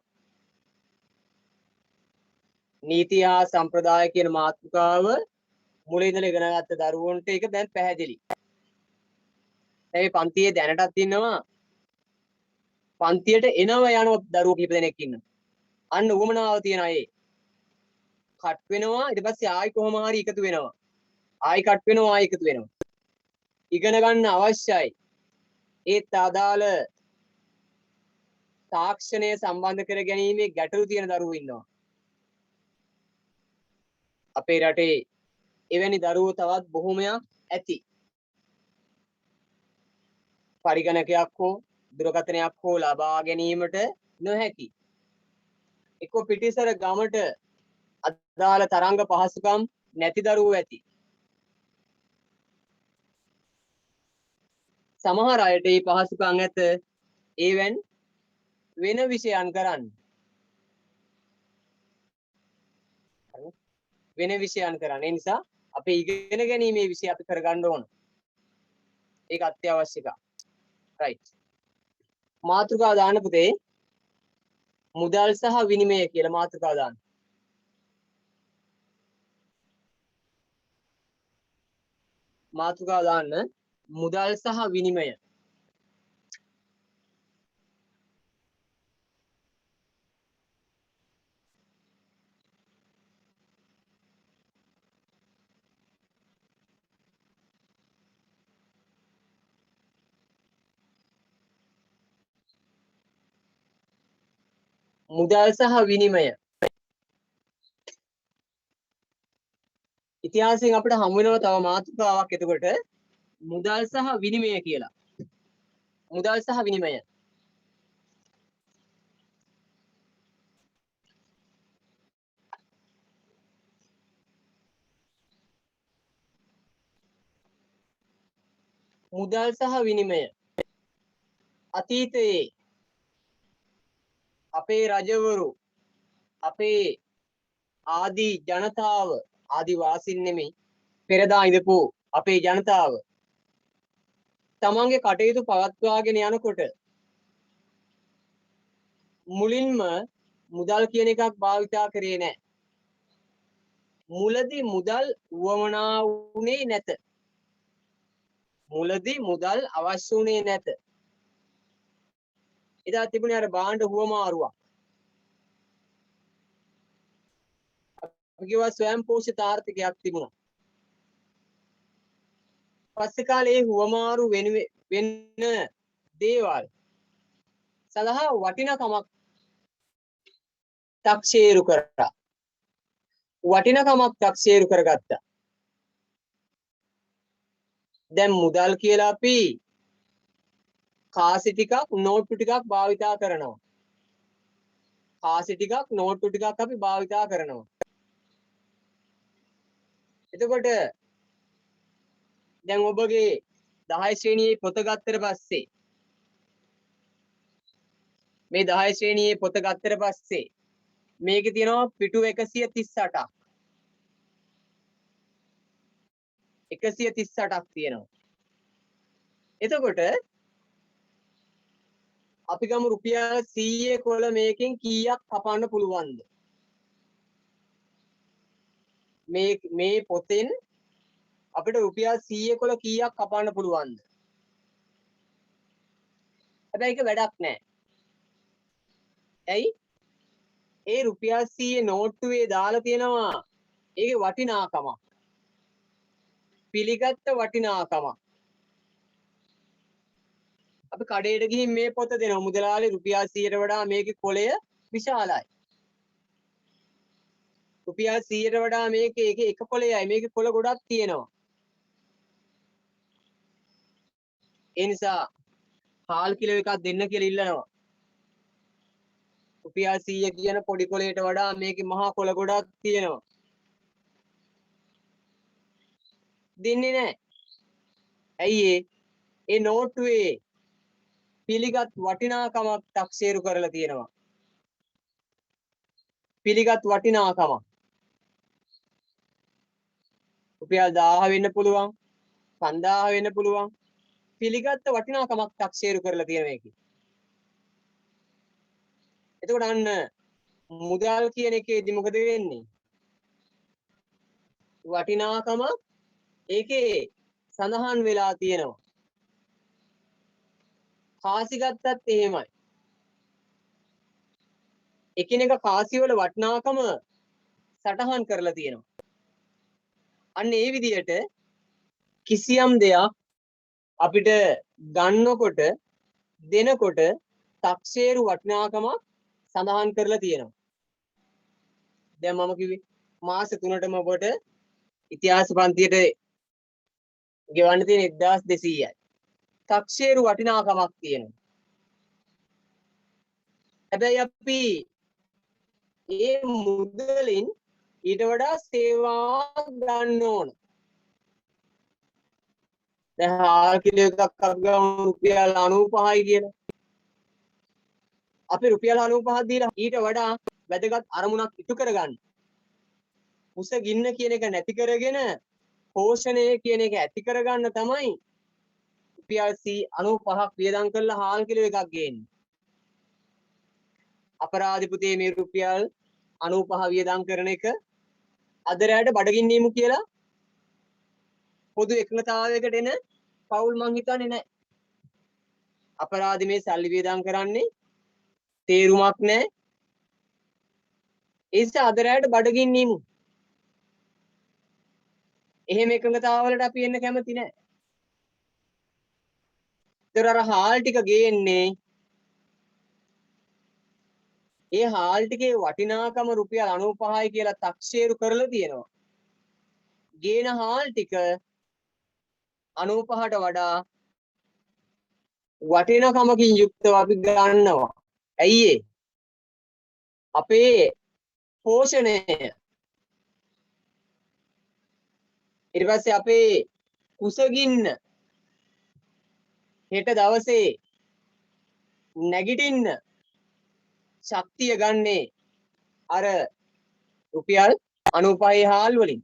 නීතිය හා සම්ප්‍රදාය කියන මාතෘකාව මුලින් ඉඳලා ඉගෙන ගත්ත දරුවන්ට ඒක දැන් පැහැදිලි. ඒ පන්තියේ දැනටත් ඉන්නවා. පන්තියට එනවා යන දරුවෝ කීප දෙනෙක් ඉන්නවා. අන්න උවමනාව තියන අය කට් වෙනවා ඊට පස්සේ ආයි කොහොම හරි එකතු වෙනවා. ආයි කට් වෙනවා ආයි එකතු වෙනවා. ඉගෙන ගන්න අවශ්‍යයි. ඒත් අදාළ තාක්ෂණය සම්බන්ධ කර ගැනීමේ ගැටලු තියෙන දරුවෝ ඉන්නවා. අපේ රටේ එවැනි දරුවෝ තවත් බොහොමයක් ඇති. පරිගණකයක් හෝ දුරකථනයක් හෝ ලබා ගැනීමට නොහැකි. එක්ක පිටිසර ගමට අදාළ තරංග පහසුකම් නැති දරුවෝ ඇති. සමහර අයට මේ පහසුකම් ඇත. ඒවෙන් වෙන විෂයන් කරන්න. වෙන විෂයන් කරන්න. ඒ නිසා අපි ඉගෙන ගැනීමේ විෂය අපි කරගන්න ඕන. ඒක අත්‍යවශ්‍ය එකක්. right. මාතෘකාව දාන්න පුතේ. මුදල් සහ විනිමය කියලා මාතෘකාව දාන්න. මාතෘකාව දාන්න මුදල් සහ විනිමය. මුදල් සහ විනිමය. ඉතිහාසයෙන් අපිට හමු වෙනවා තව මාතෘකාවක් එතකොට මුදල් සහ විනිමය කියලා. මුදල් සහ විනිමය. මුදල් සහ විනිමය. අතීතයේ අපේ රජවරු අපේ ආදී ජනතාව ආදිවාසීන් නෙමෙයි පෙරදා ඉඳපු අපේ ජනතාව තමන්ගේ කටයුතු පවත්වාගෙන යනකොට මුලින්ම මුදල් කියන එකක් භාවිතා කරේ නැහැ. මුලදී මුදල් උවමනා වුණේ නැත. මුලදී මුදල් අවශ්‍ය වුණේ නැත. එදා තිබුණේ අර භාණ්ඩ හුවමාරුවක්. අපි කියවා ස්වයං පෝෂිත ආර්ථිකයක් තිබුණා. පස්සේ කාලේ හුවමාරු වෙන්න දේවල් සඳහා වටිනකමක් තක්සේරු කරා. වටිනකමක් තක්සේරු කරගත්තා. දැන් මුදල් කියලා අපි කාසි ටිකක් නෝට්ටු ටිකක් භාවිතා කරනවා. කාසි ටිකක් නෝට්ටු ටිකක් අපි භාවිතා කරනවා. එතකොට දැන් ඔබගේ 10 ශ්‍රේණියේ පොත ගත්තට පස්සේ මේ 10 ශ්‍රේණියේ පොත ගත්තට පස්සේ මේකේ තියෙනවා පිටු 138ක්. 138ක් තියෙනවා. එතකොට අපි ගමු රුපියල් 100 කොළ මේකෙන් කීයක් කපන්න පුළුවන්ද? මේ පොතෙන් අපිට රුපියල් 100 කොළ කීයක් කපන්න පුළුවන්ද? හැබැයි ඒක වැඩක් නෑ. ඇයි? ඒ රුපියල් 100 නෝට්ටුවේ දාලා තියෙනවා ඒකේ වටිනාකමක්. පිළිගත්ත වටිනාකමක්. අපි කඩේට ගිහින් මේ පොත දෙනවා මුදලාලි රුපියල් 100ට වඩා මේකේ කොළය විශාලයි. රුපියල් 100ට වඩා මේකේ එක කොළයයි මේකේ කොළ ගොඩක් තියෙනවා. ඒ නිසා හාල් කිලෝ එකක් දෙන්න කියලා ඉල්ලනවා. රුපියල් 100 කියන පොඩි කොළයට වඩා මේකේ මහා කොළ ගොඩක් තියෙනවා. දෙන්නේ නැහැ. ඇයි ඒ නෝට්ටුවේ පිළිගත් වටිනාකමක් තක්සේරු කරලා තියෙනවා. පිළිගත් වටිනාකමක්. රුපියල් 1000 වෙන්න පුළුවන් 5000 වෙන්න පුළුවන් පිළිගත් වටිනාකමක් තක්සේරු කරලා තියෙන මේකේ. එතකොට අන්න මුදල් කියන එකේදී මොකද වෙන්නේ? වටිනාකම ඒකේ සඳහන් වෙලා තියෙනවා. කාසි ගත්තත් එහෙමයි. එකිනෙක කාසි වල වටිනාකම සටහන් කරලා තියෙනවා. අන්න ඒ විදිහට කිසියම් දෙයක් අපිට ගන්නකොට දෙනකොට තක්සේරු වටිනාකමක් සඳහන් කරලා තියෙනවා. දැන් මම කිව්වේ මාස 3ටම ඔබට ඉතිහාස පන්තියට ගෙවන්න තියෙන 1200යි. තක්සේරු වටිනාකමක් තියෙනවා. හැබැයි අපි ඒ මුදලින් ඊට වඩා සේවා ගන්න ඕන. දැන් හාල් කිලෝ එකක් අපි ගමු රුපියල් 95යි කියලා. අපි රුපියල් 95ක් දීලා ඊට වඩා වැදගත් අරමුණක් ඉටු කරගන්න. උස ගින්න කියන එක නැති කරගෙන පෝෂණය කියන එක ඇති කරගන්න තමයි රුපියල් 95ක් වියදම් කරලා හාල් කිලෝ එකක් ගේන්නේ. අපරාධිපතේ මේ රුපියල් 95 වියදම් කරන එක අද රැයට බඩගින්නීමු කියලා පොදු එකඟතාවයකට එන පවුල් මං හිතන්නේ නැහැ. අපරාධි මේ සල්ලි වියදම් කරන්නේ තේරුමක් නැහැ. ඒ නිසා අද රැයට බඩගින්නීමු. එහෙම එකඟතාවලට අපි එන්න කැමති නැහැ. ඒතර අර හාල් ටික ගේන්නේ ඒ හාල් ටිකේ වටිනාකම රුපියල් 95යි කියලා තක්සේරු කරලා තියෙනවා. ගේන හාල් ටික 95ට වඩා වටිනකමකින් යුක්තව අපි ගන්නවා. ඇයි ඒ? අපේ පෝෂණය, ඊට පස්සේ අපේ කුසගින්න හෙට දවසේ නැගිටින්න ශක්තිය ගන්නේ අර රුපියල් 95 හාල් වලින්.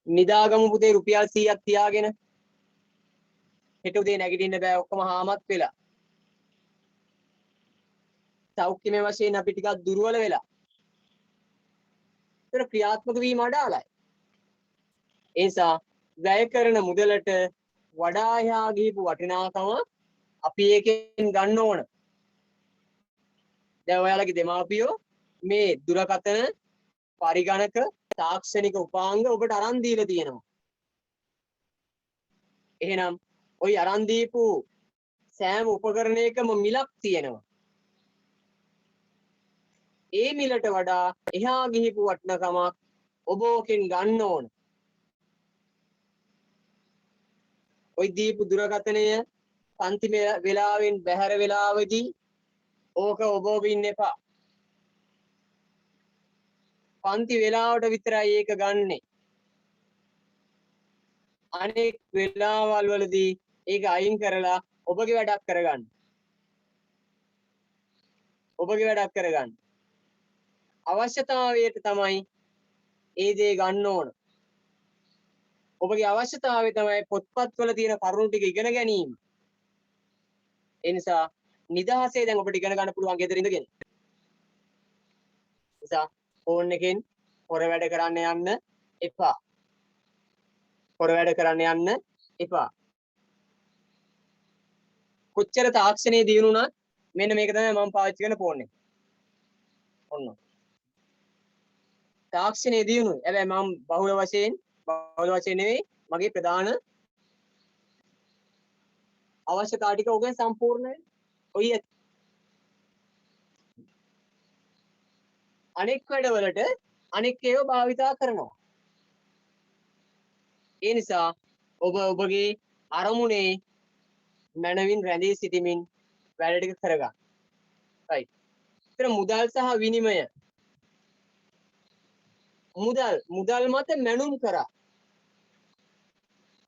නිදාගමු පුතේ රුපියල් 100ක් තියාගෙන. හෙට උදේ නැගිටින්න බෑ ඔක්කොම හාමත් වෙලා. සෞඛ්‍යමය වශයෙන් අපි ටිකක් දුර්වල වෙලා. ඒතර ක්‍රියාත්මක වීම අඩාලයි. ඒ නිසා වැය කරන මුදලට වඩා එහා ගිහපු වටිනාකම අපි ඒකෙන් ගන්න ඕන. දැන් ඔයාලගේ දෙමාපියෝ මේ දුරකථන පරිගණක තාක්ෂණික උපාංග ඔබට අරන් දීලා තියෙනවා. එහෙනම් ওই අරන් දීපු සෑම උපකරණයකම මිලක් තියෙනවා. ඒ මිලට වඩා එහා ගිහිපු වටිනකමක් ඔබ ඕකෙන් ගන්න ඕන. ওই දීපු දුරකථනය පන්ති වෙලාවෙන් බැහැර වෙලාවදී ඕක ඔබ ඉන්න එපා. පන්ති වෙලාවට විතරයි ඒක ගන්නෙ. අනෙක් වෙලාවල් වලදී ඒක අයින් කරලා ඔබගේ වැඩක් කරගන්න. ඔබගේ වැඩක් කරගන්න. අවශ්‍යතාවයට තමයි ඒ දේ ගන්න ඕන. ඔබගේ අවශ්‍යතාවය තමයි පොත්පත්වල තියෙන කරුණු ටික ඉගෙන ගැනීම. ඒ නිසා නිදහසේ දැන් ඔබට ඉගෙන ගන්න පුළුවන් ගෙදර ඉඳගෙන. නිසා ෆෝන් එකෙන් හොර වැඩ කරන්න යන්න එපා. හොර වැඩ කරන්න යන්න එපා. කොච්චර තාක්ෂණයේ දියුණු වුණත් මෙන්න මේක තමයි මම පාවිච්චි කරන ෆෝන් එක. ඔන්න. තාක්ෂණයේ දියුණුයි. හැබැයි මම බහුල වශයෙන් නෙවෙයි මගේ ප්‍රධාන අවශ්‍යතා ටික ඔගෙන් සම්පූර්ණ ඔය අනෙක් වැඩවලට අනෙක් ඒවා භාවිතා කරනවා. ඒ නිසා ඔබ ඔබගේ අරමුණේ මනවින් රැඳී සිටමින් වැඩ ටික කරගන්න. right. ඒතර මුදල් සහ විනිමය. මුදල් මත මැනුම් කරා.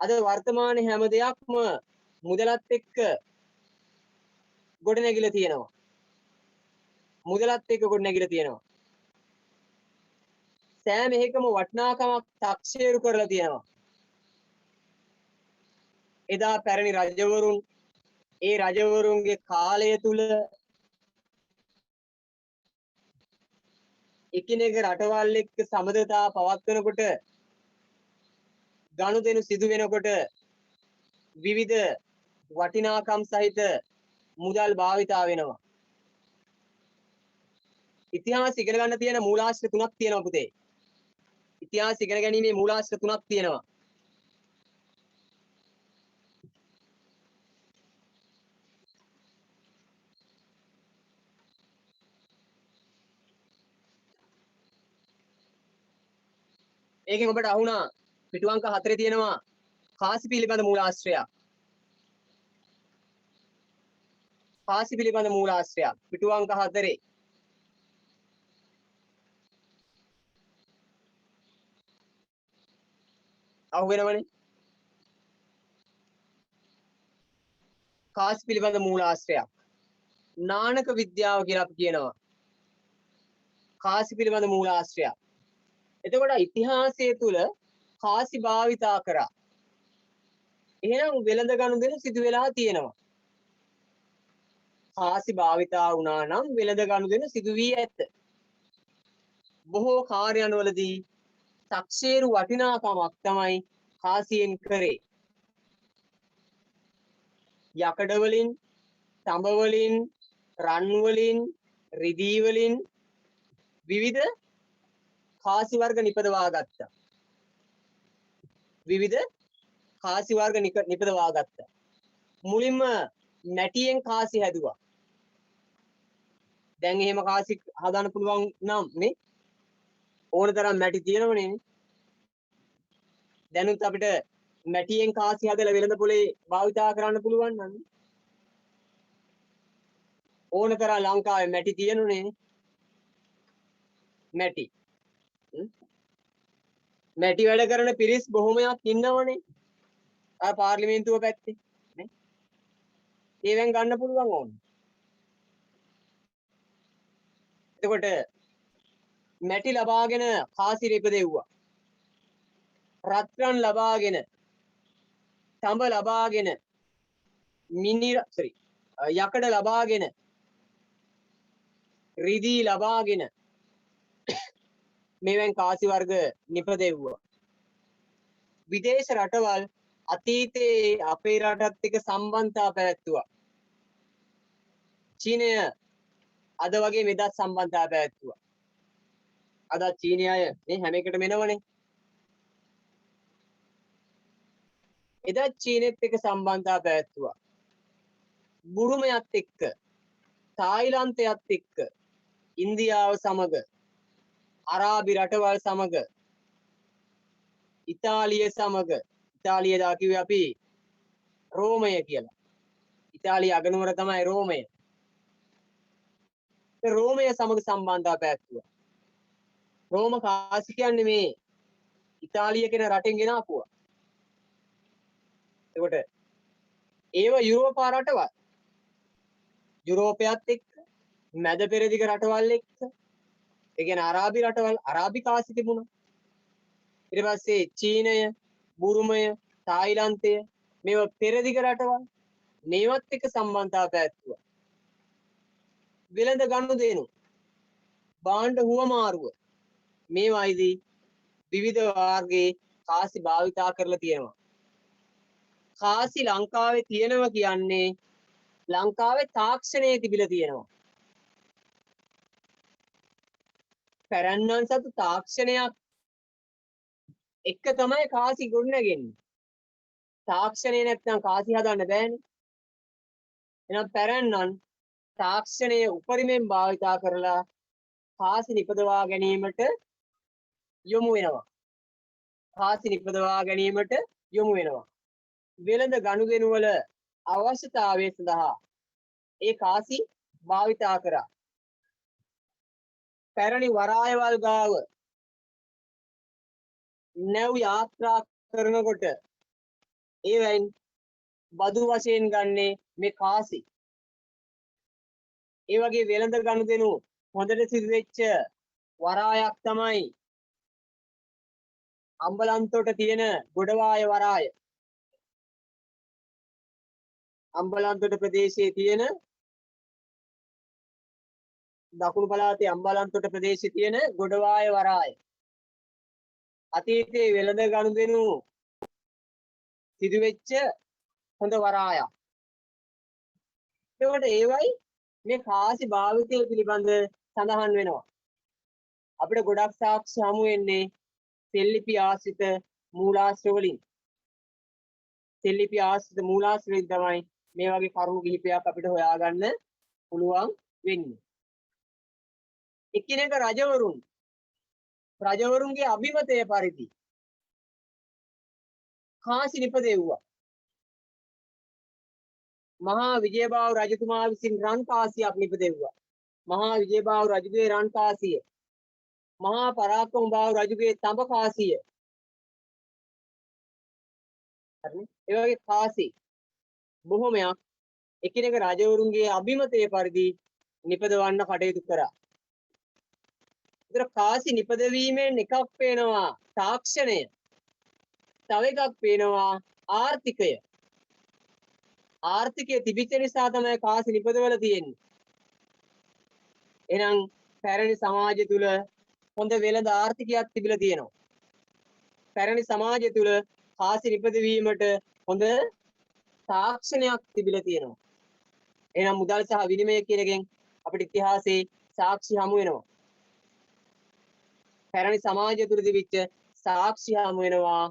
අද වර්තමානයේ හැම දෙයක්ම මුදලත් එක්ක ගොඩනැගිලා තියෙනවා. මුදලත් එක්ක ගොඩනැගිලා තියෙනවා. සෑම එකම වටිනාකමක් තක්සේරු කරලා තියෙනවා. එදා පැරණි රජවරුන් ඒ රජවරුන්ගේ කාලය තුල එකිනෙක රටවල් එක්ක සමදතා පවත්වනකොට ගනුදෙනු සිදු වෙනකොට විවිධ වටිනාකම් සහිත මුදල් භාවිතා වෙනවා. ඉතිහාස ඉගෙන ගන්න තියෙන මූලාශ්‍ර තුනක් තියෙනවා පුතේ. ඉතිහාස ඉගෙන ගැනීමේ මූලාශ්‍ර තුනක් තියෙනවා. ඒකෙන් ඔබට අහුණා පිටු අංක 4 තියෙනවා කාසි පිළිබඳ මූලාශ්‍රයක්. කාසි පිළිබඳ මූලාශ්‍රයක් පිටු අංක 4. අහු වෙනවනේ. කාසි පිළිබඳ මූලාශ්‍රයක්. නානක විද්‍යාව කියලා අපි කියනවා. කාසි පිළිබඳ මූලාශ්‍රයක්. එතකොට ඉතිහාසය තුල කාසි භාවිතා කරා. එහෙනම් වෙළඳ ගනුදෙනු සිදු වෙලා තියෙනවා. කාසි භාවිතා වුණා නම් වෙළඳ ගනුදෙනු සිදු වී ඇත. බොහෝ කාර්යයන්වලදී තක්සේරු වටිනාකමක් තමයි කාසියෙන් කරේ. යකඩ වලින්, තඹ වලින්, රන් වලින්, රිදී වලින් විවිධ කාසි වර්ග නිපදවා ගත්තා. විවිධ කාසි වර්ග නිපදවා ගත්තා. මුලින්ම මැටියෙන් කාසි හැදුවා. දැන් එහෙම කාසි හදන්න පුළුවන් නම් නේ ඕන තරම් මැටි තියෙනවනේ නේ. දැනුත් අපිට මැටියෙන් කාසි හදලා වෙළඳ පොලේ භාවිතා කරන්න පුළුවන් නම් ඕන තරම් ලංකාවේ මැටි තියෙනුනේ නේ. මැටි මැටි වැඩ කරන පිරිස් බොහොමයක් ඉන්නවනේ අර පාර්ලිමේන්තුව පැත්තේ නේ. ඒවෙන් ගන්න පුළුවන් ඕන. එතකොට මැටි ලබාගෙන කාසි ඉපදෙව්වා. රත්රන් ලබාගෙන තඹ ලබාගෙන යකඩ ලබාගෙන රිදී ලබාගෙන මෙවැන් කාසි වර්ග නිපදෙව්වා. විදේශ රටවල් අතීතයේ අපේ රටත් එක්ක සම්බන්ධතා පැවැත්තුවා. චීනය අද වගේ මෙදත් සම්බන්ධතා පැවැත්තුවා. අද චීනය අය මේ හැම එකටම එනවනේ. එදා චීනෙත් එක්ක සම්බන්ධතා පැවැත්තුවා. බුරුමයත් එක්ක, තායිලන්තයත් එක්ක, ඉන්දියාව සමග, අරාබි රටවල් සමග, ඉතාලිය සමග, ඉතාලිය දා කිව්වේ අපි රෝමය කියලා. ඉතාලිය අගනුවර තමයි රෝමය. රෝමය සමග සම්බන්ධතා පැවැත්තුවා. රෝම කාසි කියන්නේ මේ ඉතාලිය කියන රටෙන් ගෙන ආපුවා. එතකොට ඒව යුරෝපා රටවල්. යුරෝපයත් එක්ක මැද පෙරදිග රටවල් එක්ක ඒ කියන්නේ අරාබි රටවල් අරාබි කාසි තිබුණා. ඊට පස්සේ චීනය, බුරුමය, තායිලන්තය මේව පෙරදිග රටවල්. මේවත් එක්ක සම්බන්ධතා පැවැත්තුවා. වෙළඳ ගනුදෙනු, භාණ්ඩ හුවමාරුව මේවායිදී විවිධ වර්ගයේ කාසි භාවිතා කරලා තියෙනවා. කාසි ලංකාවේ තියෙනවා කියන්නේ ලංකාවේ තාක්ෂණයේ තිබිලා තියෙනවා. පැරණන් සතු තාක්ෂණයක් එක තමයි කාසි ගොඩනගන්නේ. තාක්ෂණය නැත්නම් කාසි හදන්න බෑනේ. එහෙනම් පැරණන් තාක්ෂණය උපරිමයෙන් භාවිතා කරලා කාසි නිපදවා ගැනීමට යොමු වෙනවා. කාසි නිපදවා ගැනීමට යොමු වෙනවා. වෙළඳ ගනුදෙනු වල අවශ්‍යතාවය සඳහා ඒ කාසි භාවිතා කරා. පැරණි වරායවල් ගාව නැව් යාත්‍රා කරනකොට ඒවෙන් බදු වශයෙන් ගන්නේ මේ කාසි. ඒ වගේ වෙළඳ ගනුදෙනු හොඳට සිදු වෙච්ච වරායක් තමයි අම්බලන්තොට තියෙන ගොඩවාය වරාය. අම්බලන්තොට ප්‍රදේශයේ තියෙන දකුණු පළාතේ අම්බලන්තොට ප්‍රදේශයේ තියෙන ගොඩවාය වරාය. අතීතයේ වෙළඳ ගනුදෙනු සිදු වෙච්ච හොඳ වරායක්. ඒකට ඒවයි මේ කාසි භාවිතය පිළිබඳ සඳහන් වෙනවා. අපිට ගොඩක් සාක්ෂි හමු වෙන්නේ සෙල්ලිපි ආශ්‍රිත මූලාශ්‍ර වලින්. සෙල්ලිපි ආශ්‍රිත මූලාශ්‍ර වලින් තමයි මේ වගේ කරුණු කිහිපයක් අපිට හොයාගන්න පුළුවන් වෙන්නේ. එකිනෙක රජවරුන්ගේ අභිමතය පරිදි කාසි නිපදෙව්වා. මහා විජයබාහු රජතුමා විසින් රන් කාසියක් නිපදෙව්වා. මහා විජයබාහු රජුගේ රන් කාසිය, මහා පරාක්‍රම බාහු රජුගේ තඹ කාසිය. හරිනේ? ඒ වගේ කාසි බොහොමයක් එකිනෙක රජවරුන්ගේ අභිමතය පරිදි නිපදවන්න කටයුතු කරා. ඒතර කාසි නිපදවීමෙන් එකක් පේනවා තාක්ෂණය. තව එකක් පේනවා ආර්ථිකය. ආර්ථිකය තිබිච්ච නිසා තමයි කාසි නිපදවල තියෙන්නේ. එහෙනම් පැරණි සමාජය තුල හොඳ වෙළඳ ආර්ථිකයක් තිබිලා තියෙනවා. පැරණි සමාජය තුල කාසි නිපදවීමට හොඳ තාක්ෂණයක් තිබිලා තියෙනවා. එහෙනම් මුදල් සහ විනිමය කියන එකෙන් අපිට ඉතිහාසයේ සාක්ෂි හමු වෙනවා. පැරණි සමාජය තුල තිබිච්ච සාක්ෂි හමු වෙනවා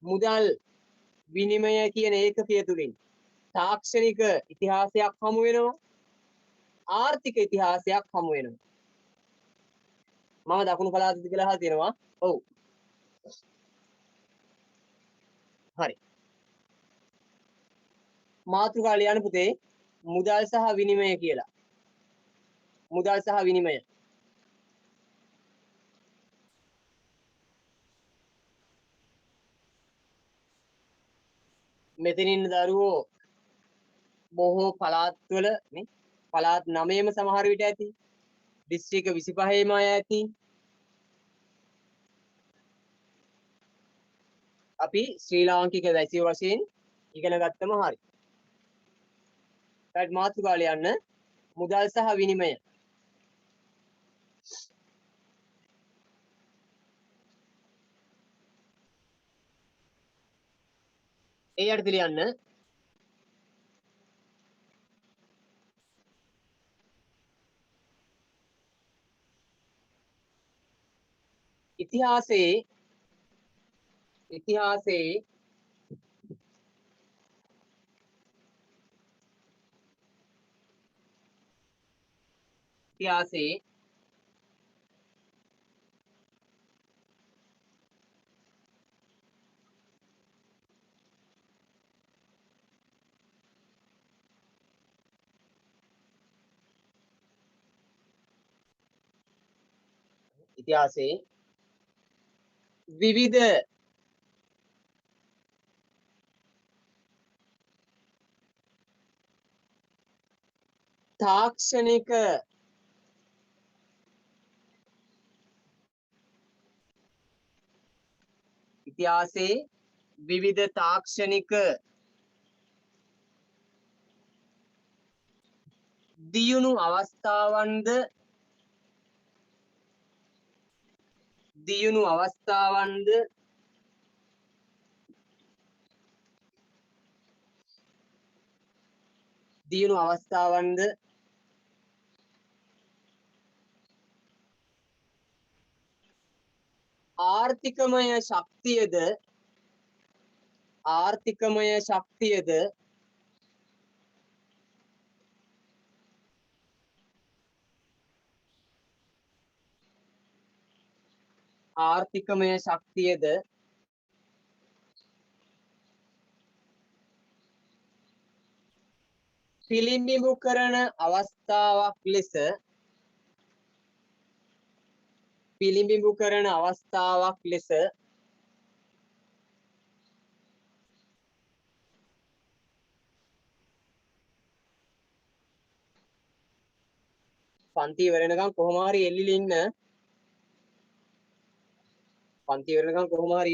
මුදල් විනිමය කියන ඒකකය තුලින්. තාක්ෂණික ඉතිහාසයක් හමු වෙනවා. ආර්ථික ඉතිහාසයක් හමු වෙනවා. මම දකුණු පළාතට කියලා අහලා තියෙනවා. ඔව්. හරි. මාතෘකාව ලියන්න පුතේ මුදල් සහ විනිමය කියලා. මුදල් සහ විනිමය. මෙතන ඉන්න දරුවෝ බොහෝ පළාත්වල නේ පළාත් 9ම සමහර විට ඇති. දිස්ත්‍රික්ක 25ම අය ඇති. අපි ශ්‍රී ලාංකික වැසියෝ වශයෙන් ඉගෙන ගත්තම හරි. ඊට මාතෘකාව ලියන්න මුදල් සහ විනිමය. ඒ යටතේ ලියන්න ඉතිහාසයේ විවිධ තාක්ෂණික දියුණු අවස්ථාවන්ද ආර්ථිකමය ශක්තියද පිළිඹිබු කරන අවස්ථාවක් ලෙස පන්ති ඉවර වෙනකම් කොහොම හරි එල්ලිලා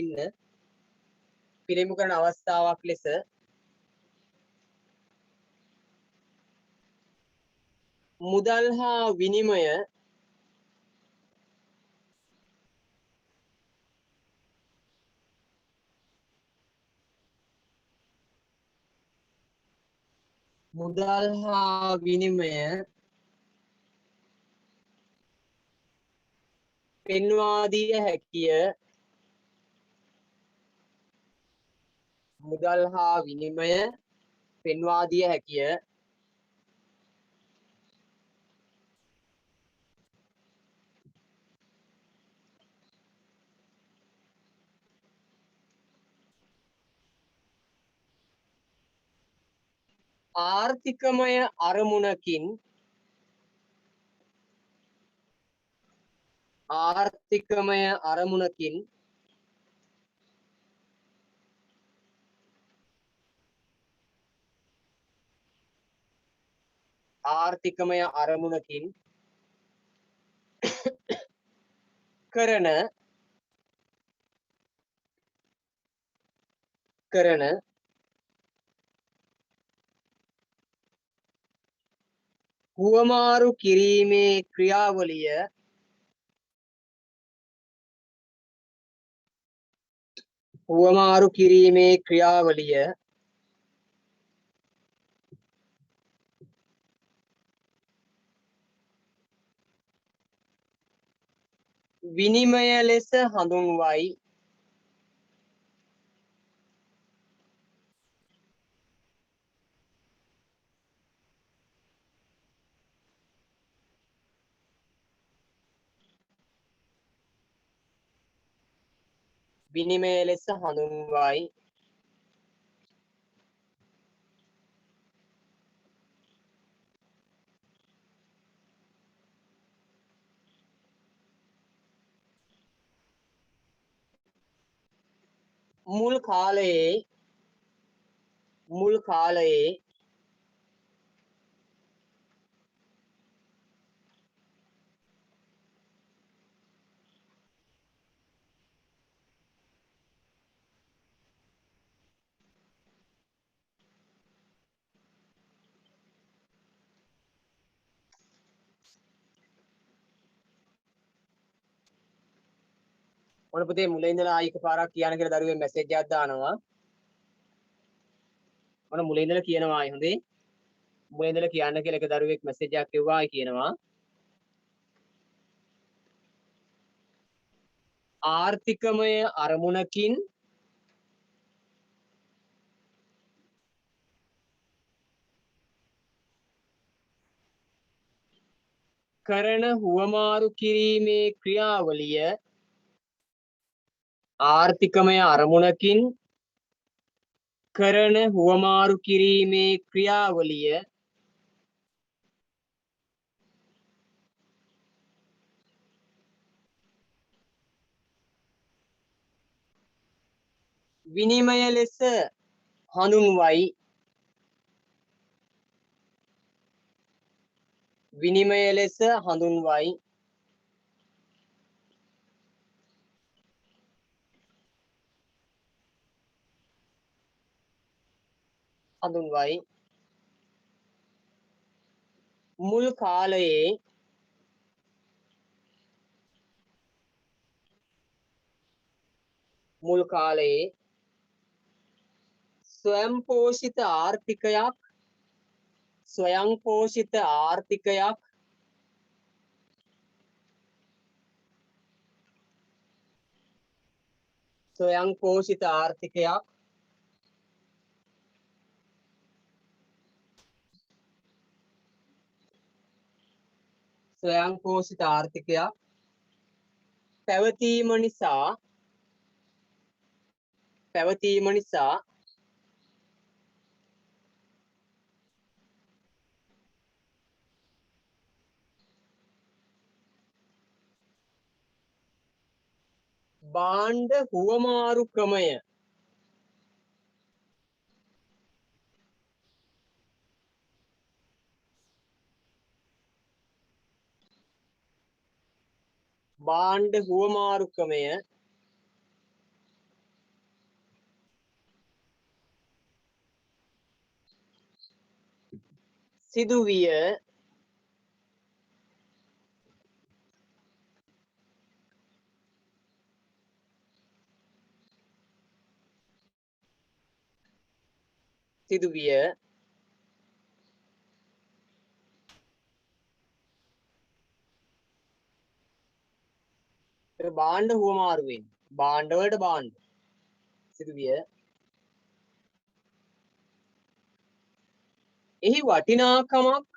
ඉන්න. පිළිඹු කරන අවස්ථාවක් ලෙස මුදල් හා විනිමය පෙන්වා දිය හැකිය. ආර්ථිකමය අරමුණකින් කරන හුවමාරු කිරීමේ ක්‍රියාවලිය විනිමය ලෙස හඳුන්වයි. විනිමය ලෙස හඳුන්වයි. මුල් කාලයේ ඔන්න පුතේ මුල ඉඳලා ආයි එකපාරක් කියන්න කියලා දරුවේ මැසේජ් එකක් දානවා. ඔන්න මුල ඉඳලා කියනවා ආයි හොඳේ. මුල ඉඳලා කියන්න කියලා එක දරුවෙක් මැසේජ් එකක් එව්වා ආයි කියනවා. ආර්ථිකමය අරමුණකින් කරන හුවමාරු කිරීමේ ක්‍රියාවලිය ආර්ථිකමය අරමුණකින් කරන හුවමාරු කිරීමේ ක්‍රියාවලිය විනිමය ලෙස හඳුන්වයි. විනිමය ලෙස හඳුන්වයි. හඳුන්වයි. මුල් කාලයේ ස්වයංපෝෂිත ආර්ථිකයක් පැවතීම නිසා භාණ්ඩ හුවමාරු ක්‍රමය සිදුවිය. භාණ්ඩ හුවමාරුවෙන් භාණ්ඩ වලට භාණ්ඩ සිදුවිය. එහි වටිනාකමක්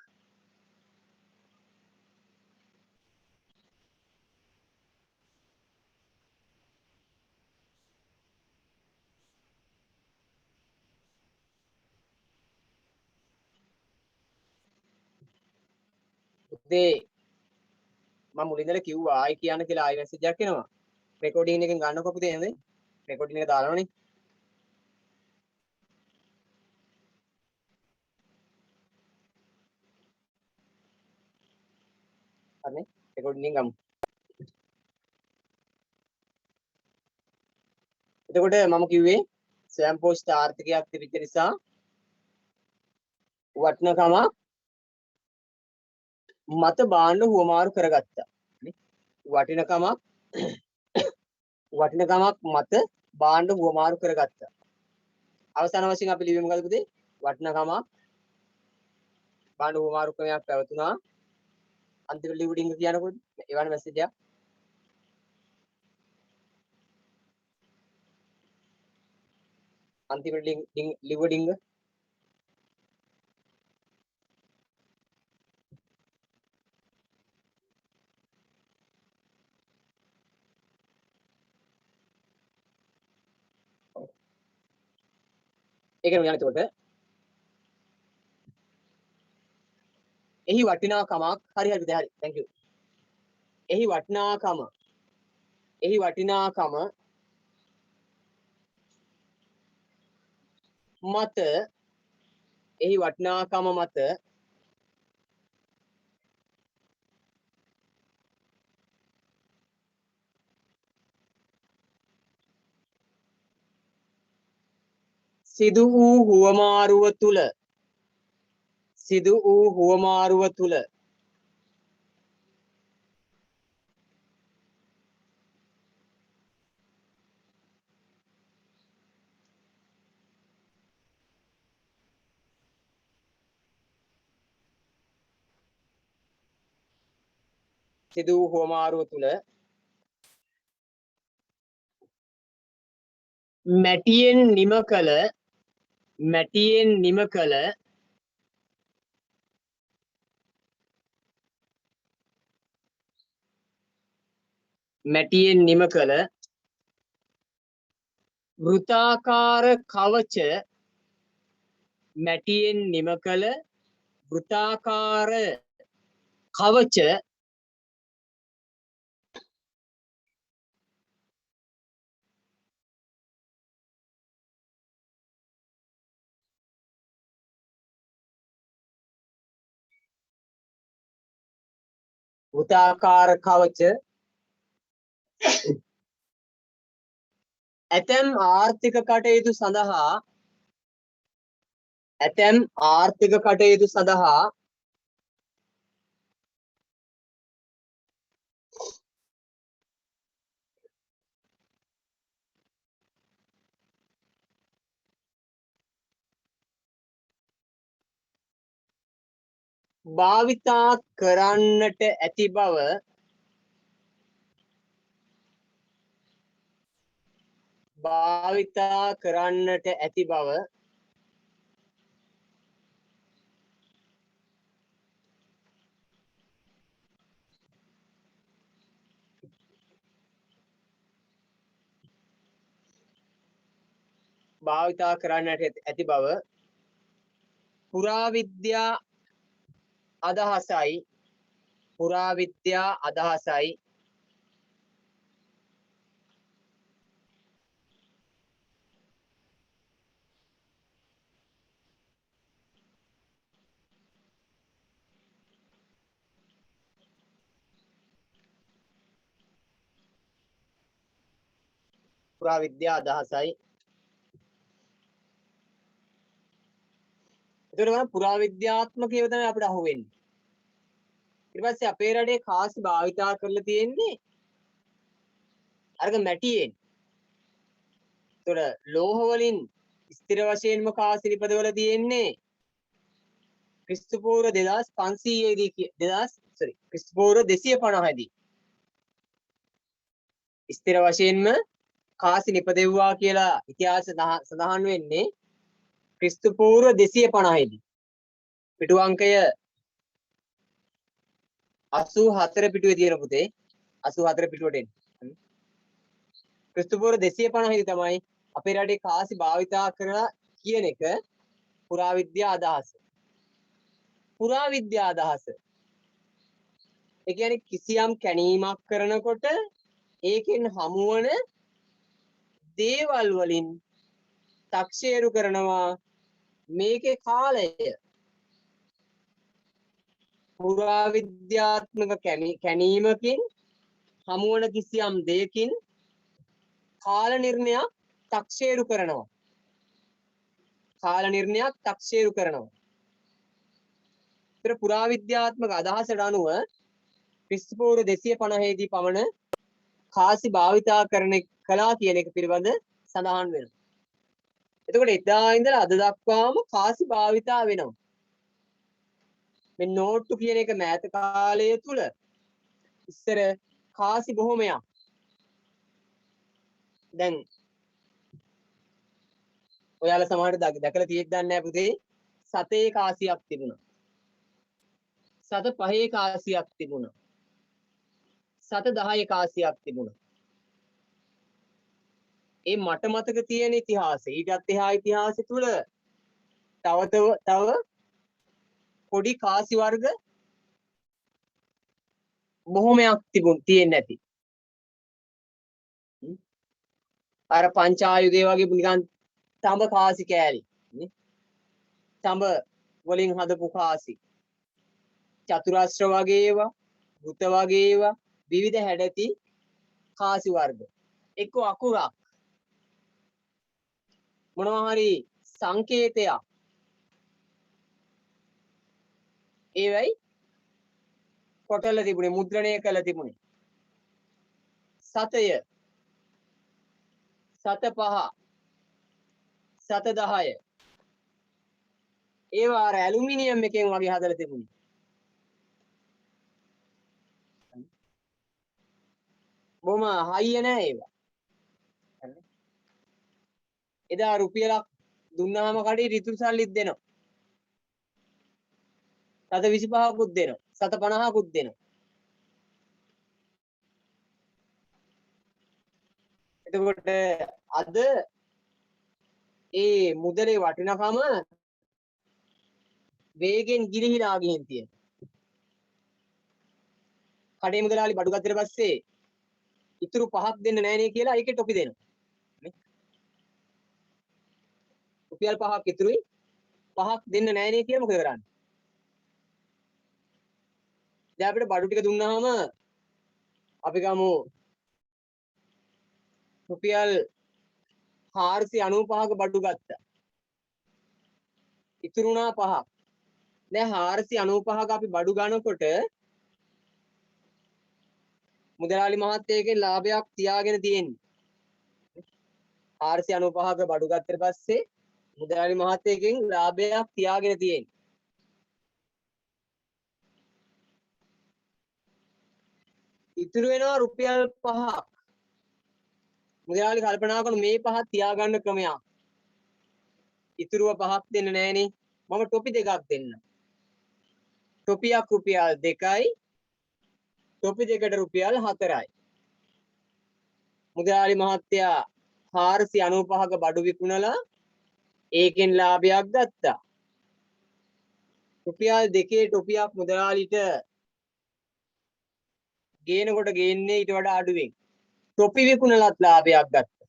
දේ මම මුලින්දලා කිව්වා ආයි කියන්න කියලා ආයි මැසේජ් එකක් එනවා. රෙකෝඩින් එකෙන් ගන්නකො පුතේ නේද? රෙකෝඩින් එක දානවනේ. හරිනේ. රෙකෝඩින් එක ගමු. එතකොට මම කිව්වේ ස්වයංපෝෂිත ආර්ථිකයක් තිබිච්ච නිසා වටිනකම මත භාණ්ඩ හුවමාරු කරගත්තා. වටිනකමක් මත භාණ්ඩ හුවමාරු කරගත්තා. අවසාන වශයෙන් අපි ලියමු මොකද පුතේ? වටිනකමක් භාණ්ඩ හුවමාරු ක්‍රමයක් පැවතුනා. අන්තිම ලිව්ඩින්ග කියනකොට එවන මැසේජ් එකක්. අන්තිම ලිව්ඩින්ග ඒකම යන එතකොට එහි වටිනාකමක් හරි හරි හරි thank you එහි වටිනාකම මත සිදු වූ හුවමාරුව තුල මැටියෙන් නිම කළ වෘත්තාකාර කවච ඇතැම් ආර්ථික කටයුතු සඳහා භාවිතා කරන්නට ඇති බව පුරාවිද්‍යා අදහසයි එතකොට පුරාවිද්‍යාත්මකව තමයි අපිට අහුවෙන්නේ. ඊට පස්සේ අපේ රටේ කාසි භාවිතා කරලා තියෙන්නේ අරක මැටියෙන්. එතකොට ලෝහ වලින් ස්ථිර වශයෙන්ම කාසි නිපදවල තියෙන්නේ ක්‍රිස්තු පූර්ව 2500 දී ක්‍රිස්තු පූර්ව 250 දී. ස්ථිර වශයෙන්ම කාසි නිපදෙව්වා කියලා ඉතිහාස සඳහන් වෙන්නේ ක්‍රිස්තු පූර්ව 250 දී. පිටු අංකය 84 පිටුවේ තියෙන පුතේ 84 පිටුවට එන්න. ක්‍රිස්තු පූර්ව 250 දී තමයි අපේ රටේ කාසි භාවිතා කරලා කියන එක පුරාවිද්‍යා අදහස. ඒ කියන්නේ කිසියම් කැණීමක් කරනකොට ඒකෙන් හමුවන දේවල් වලින් තක්සේරු කරනවා මේකේ කාලය. පුරාවිද්‍යාත්මක කැණීමකින් හමුවන කිසියම් දෙයකින් කාල නිර්ණයක් තක්සේරු කරනවා. ඒතර පුරාවිද්‍යාත්මක අදහසට අනුව ක්‍රිස්තු පූර්ව 250 දී පමණ කාසි භාවිතා කළා කියන එක පිළිබඳ සඳහන් වෙනවා. එතකොට එදා ඉඳලා අද දක්වාම කාසි භාවිතා වෙනවා. මේ නෝට්ටු කියන එක මෑත කාලය තුල ඉස්සර කාසි බොහොමයක්. දැන් ඔයාලා සමහරට දැකලා තියෙද්ද නැහැ පුතේ. සතේ කාසියක් තිබුණා. සත පහේ කාසියක් තිබුණා. සත 10 කාසියක් තිබුණා. ඒ මට මතක තියෙන ඉතිහාසය ඊටත් එහා ඉතිහාසය තුල තව පොඩි කාසි වර්ග බොහොමයක් තියෙන්නේ නැති. අර පංචායුධය වගේ නිකන් තඹ කාසි කෑලි නේ. තඹ වලින් හදපු කාසි. චතුරාස්ත්‍ර වගේ ඒවා, වෘත වගේ ඒවා, විවිධ හැඩති කාසි වර්ග. එක්ක අකුරක් මොනවා හරි සංකේතයක් ඒවයි කොටල තිබුණේ, මුද්‍රණය කළ තිබුණේ. සතය, සත පහ, සත 10 ඒවා අර ඇලුමිනියම් එකෙන් වගේ හදලා තිබුණේ. බොහොම හයිය නෑ ඒවා. එදා රුපියලක් දුන්නාම කඩේ රිතුරු සල්ලිත් දෙනවා. සත 25කුත් දෙනවා. සත 50කුත් දෙනවා. එතකොට අද ඒ මුදලේ වටිනකම වේගෙන් ගිලිහිලා ගිහින් තියෙනවා. කඩේ මුදලාලි බඩු ගත්තට පස්සේ ඉතුරු 5ක් දෙන්න නෑනේ කියලා ඒකේ ටොපි දෙනවා. රුපියල් 5ක් ඉතුරුයි 5ක් දෙන්න නෑනේ කියලා මොකද කරන්නේ? දැන් අපිට බඩු ටික දුන්නාම අපි ගමු රුපියල් 495ක බඩු ගත්තා. ඉතුරුනා 5ක්. දැන් 495ක අපි බඩු ගන්නකොට මුදලාලි මහත්තයගෙන් ලාභයක් තියාගෙන තියෙන්නේ. 495ක බඩු ගත්තට පස්සේ මුදලාලි මහත්තයගෙන් ලාභයක් තියාගෙන තියෙන්නේ. ඉතුරු වෙනවා රුපියල් 5ක්. මුදලාලි කල්පනා කරන මේ 5 තියාගන්න ක්‍රමයක්. ඉතුරුව 5ක් දෙන්න නෑනේ. මම ටොපි දෙකක් දෙන්න. ටොපියක් රුපියල් 2යි. ටොපි දෙකට රුපියල් 4යි. මුදලාලි මහත්තයා 495ක බඩු විකුණලා ඒකෙන් ලාභයක් ගත්තා. රුපියල් 2 ටොපියක් මුදලාලිට ගේනකොට ගේන්නේ ඊට වඩා අඩුවෙන්. ටොපි විකුණලත් ලාභයක් ගත්තා.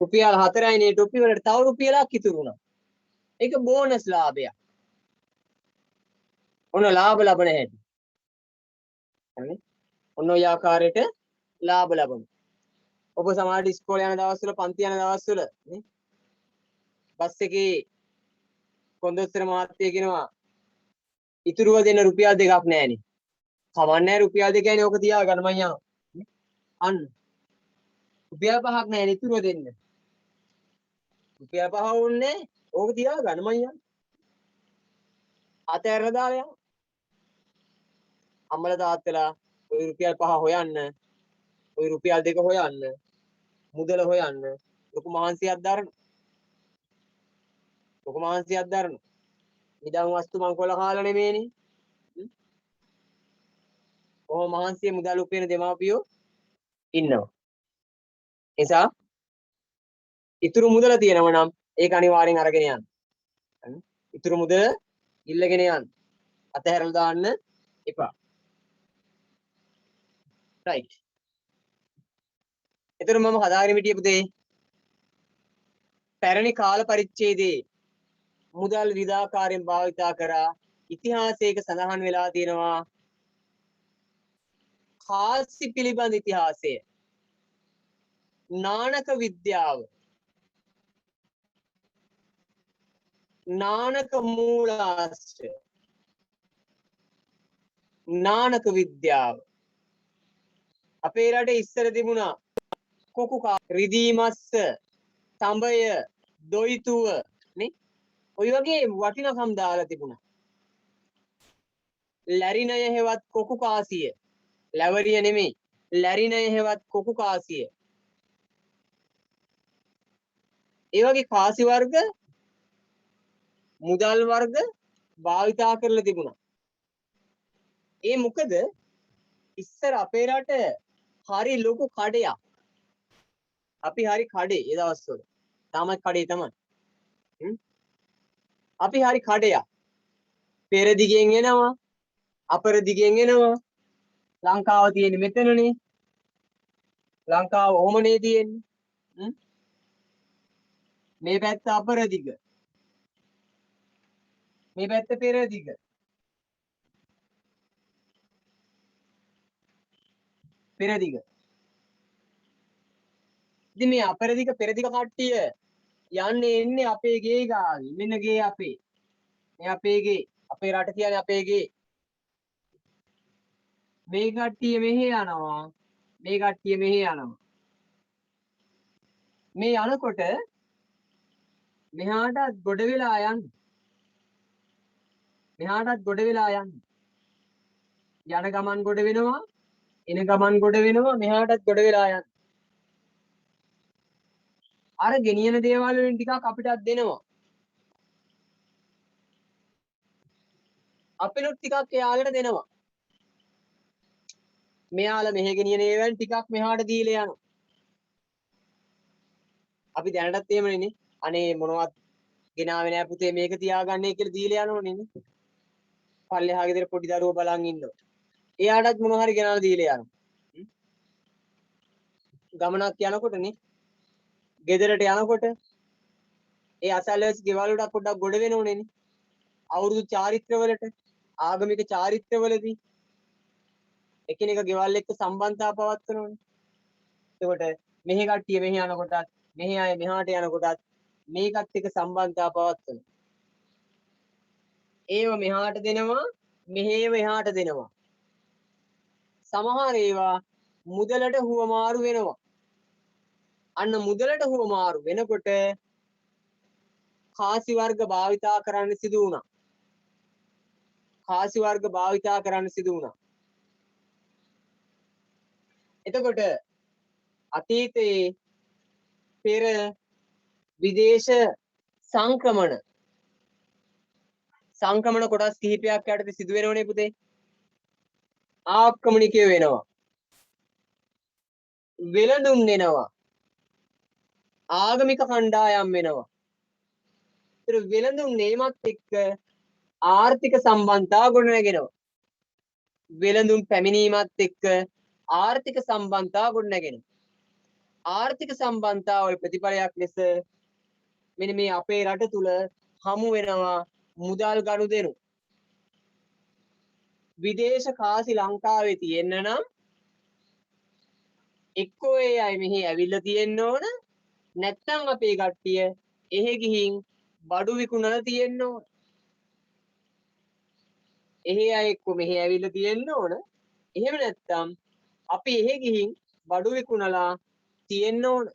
රුපියල් 4යිනේ ටොපි වලට තව රුපියලක් ඉතුරු වුණා. ඒක බෝනස් ලාභයක්. ඔන්න ලාභ ලබන හැටි. හරිනේ? ඔන්න ඔය ආකාරයට ලාභ ලබමු. ඔබ සමහරට ඉස්කෝලේ යන දවස්වල, පන්ති යන දවස්වල නේ බස් එකේ කොන්දොස්තර මහත්තයා කියනවා ඉතුරුව දෙන්න රුපියල් 2ක් නැහැනේ. කවන්නේ රුපියල් 2යිනේ ඕක තියාගන්න මං යනවා. අන්න රුපියල් 5ක් නැහැනේ ඉතුරුව දෙන්න. රුපියල් 5 ඕනේ ඕක තියාගන්න මං යනවා. අතහැරලා දාලා යනවා. අම්මලා තාත්තලා ওই රුපියල් 5 හොයන්න, ওই රුපියල් 2 හොයන්න, මුදල හොයන්න ලොකු මහන්සියක් දරන. ලොකු මහන්සියක් දරන. ඉදන් වස්තු මංකොල්ල කාලා නෙමෙයිනේ. කොහොම මහන්සිය මුදල් උපයන දෙමාපියෝ ඉන්නවා. නිසා ඉතුරු මුදල තියෙනව නම් ඒක අනිවාර්යෙන් අරගෙන යන්න. ඉතුරු මුදල ඉල්ලගෙන යන්න. අතහැරලා දාන්න එපා. රයිට්. එතන මම හදාගෙන හිටිය පුතේ පැරණි කාල පරිච්ඡේදයේ මුදල් විවිධාකාරයෙන් භාවිතා කරා ඉතිහාසයක සඳහන් වෙලා තියෙනවා කාසි පිළිබඳ ඉතිහාසය, නානක විද්‍යාව, නානක මූලාශ්‍ර, නානක විද්‍යාව. අපේ රටේ ඉස්සර තිබුණා කොකු රිදී මස්ස, තඹය, දොයිතුව නේ ඔය වගේ වටිනකම් දාලා තිබුණා. ලැරිනය හෙවත් කොකු කාසිය, ලැවරිය නෙමෙයි, ලැරිනය හෙවත් කොකු කාසිය. ඒ වගේ කාසි වර්ග, මුදල් වර්ග භාවිතා කරලා තිබුණා. ඒ මොකද ඉස්සර අපේ රට හරි ලොකු කඩයක්. අපි හරි කඩේ ඒ දවස්වල. තාමත් කඩේ තමයි. අපි හරි කඩයක්. පෙර දිගෙන් එනවා, අපර දිගෙන් එනවා. ලංකාව තියෙන්නේ මෙතනනේ. ලංකාව ඔහමනේ තියෙන්නේ. මේ පැත්ත අපර දිග. මේ පැත්ත පෙර දිග. පෙර දිග. ඉතින් මේ අපර දිග පෙර දිග කට්ටිය යන්නේ එන්නේ අපේ ගේ ගාවි. මෙන්න ගේ අපේ. මේ අපේ ගේ. අපේ රට කියන්නේ අපේ ගේ. මේ කට්ටිය මෙහෙ යනවා. මේ කට්ටිය මෙහෙ යනවා. මේ යනකොට මෙහාටත් ගොඩ වෙලා යන්න. මෙහාටත් ගොඩ වෙලා යන්න. යන ගමන් ගොඩ වෙනවා. එන ගමන් ගොඩ වෙනවා. මෙහාටත් ගොඩ වෙලා යන්න. අර ගෙනියන දේවල් වලින් ටිකක් අපිටත් දෙනවා. අපිනුත් ටිකක් එයාලට දෙනවා. මෙයාලා මෙහෙ ගෙනියන ඒවායින් ටිකක් මෙහාට දීලා යනවා. අපි දැනටත් එහෙමනේ. අනේ මොනවත් ගෙනාවේ නෑ පුතේ මේක තියාගන්නේ කියලා දීලා යනෝනේ නේ. පල්ලෙහා ගෙදර පොඩි දරුවෝ බලන් ඉන්නවා. එයාටත් මොන හරි ගෙනාලා දීලා යනවා. ගමනක් යනකොටනේ ගෙදරට යනකොට ඒ අසල්වැසි ගෙවල් වලට පොඩ්ඩක් ගොඩ වෙනෝනේ නේ. අවුරුදු චාරිත්‍රවලට ආගමික චාරිත්‍රවලදී එකිනෙක ගෙවල් එක්ක සම්බන්ධතාව පවත්වනෝනේ. එතකොට මෙහි කට්ටිය මෙහි යනකොටත් මෙහි අය මෙහාට යනකොටත් මේකත් එක්ක සම්බන්ධතාව පවත්වනවා. ඒව මෙහාට දෙනවා මෙහෙව එහාට දෙනවා. සමහර ඒවා මුදලට හුවමාරු වෙනවා. අන්න මුදලට හුවමාරු වෙනකොට කාසි වර්ග භාවිතා කරන්න සිදු වුණා. කාසි වර්ග භාවිතා කරන්න සිදු වුණා. එතකොට අතීතයේ පෙර විදේශ සංක්‍රමණ කොටස් කිහිපයක් යටතේ සිදු වෙනවනේ පුතේ. ආක්‍රමණිකය වෙනවා. වෙළඳුන් දෙනවා. ආගමික කණ්ඩායම් වෙනවා. ඒතර වෙළඳුන් නේමත් එක්ක ආර්ථික සම්බන්ධතා ගොඩනගෙනවා. වෙළඳුන් පැමිණීමත් එක්ක ආර්ථික සම්බන්ධතා ගොඩනගෙනවා. ආර්ථික සම්බන්ධතාවල ප්‍රතිඵලයක් ලෙස මෙන්න මේ අපේ රට තුල හමු වෙනවා මුදල් ගනුදෙනු. විදේශ කාසි ලංකාවේ තියෙන්න නම් එක්කෝ ඒ අය මෙහි ඇවිල්ලා තියෙන්න ඕන නැත්නම් අපේ කට්ටිය එහෙ ගිහින් බඩු විකුණලා තියෙන්න ඕන. එහෙ අය එක්කෝ මෙහි ඇවිල්ලා තියෙන්න ඕන. එහෙම නැත්නම් අපි එහෙ ගිහින් බඩු විකුණලා තියෙන්න ඕන.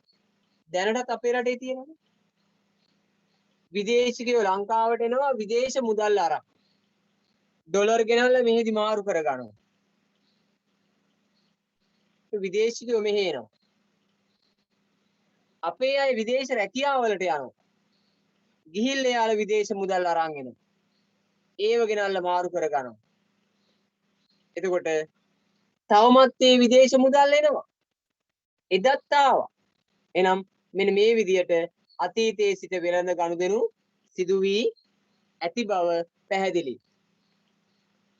දැනටත් අපේ රටේ තියෙනවා. විදේශිකයෝ ලංකාවට එනවා විදේශ මුදල් අරන්. ඩොලර් ගෙනල්ලා මෙහෙදි මාරු කර ගන්නවා. විදේශිකයෝ මෙහෙ එනවා. අපේ අය විදේශ රැකියාවලට යනවා. ගිහිල්ලා යාළ විදේශ මුදල් අරන් එනවා. ඒව ගෙනල්ලා මාරු කර ගන්නවා. එතකොට තවමත් මේ විදේශ මුදල් එනවා. එදත් ආවා. එනම් මෙන්න මේ විදියට අතීතයේ සිට වෙළඳ ගනුදෙනු සිදු වී ඇති බව පැහැදිලි.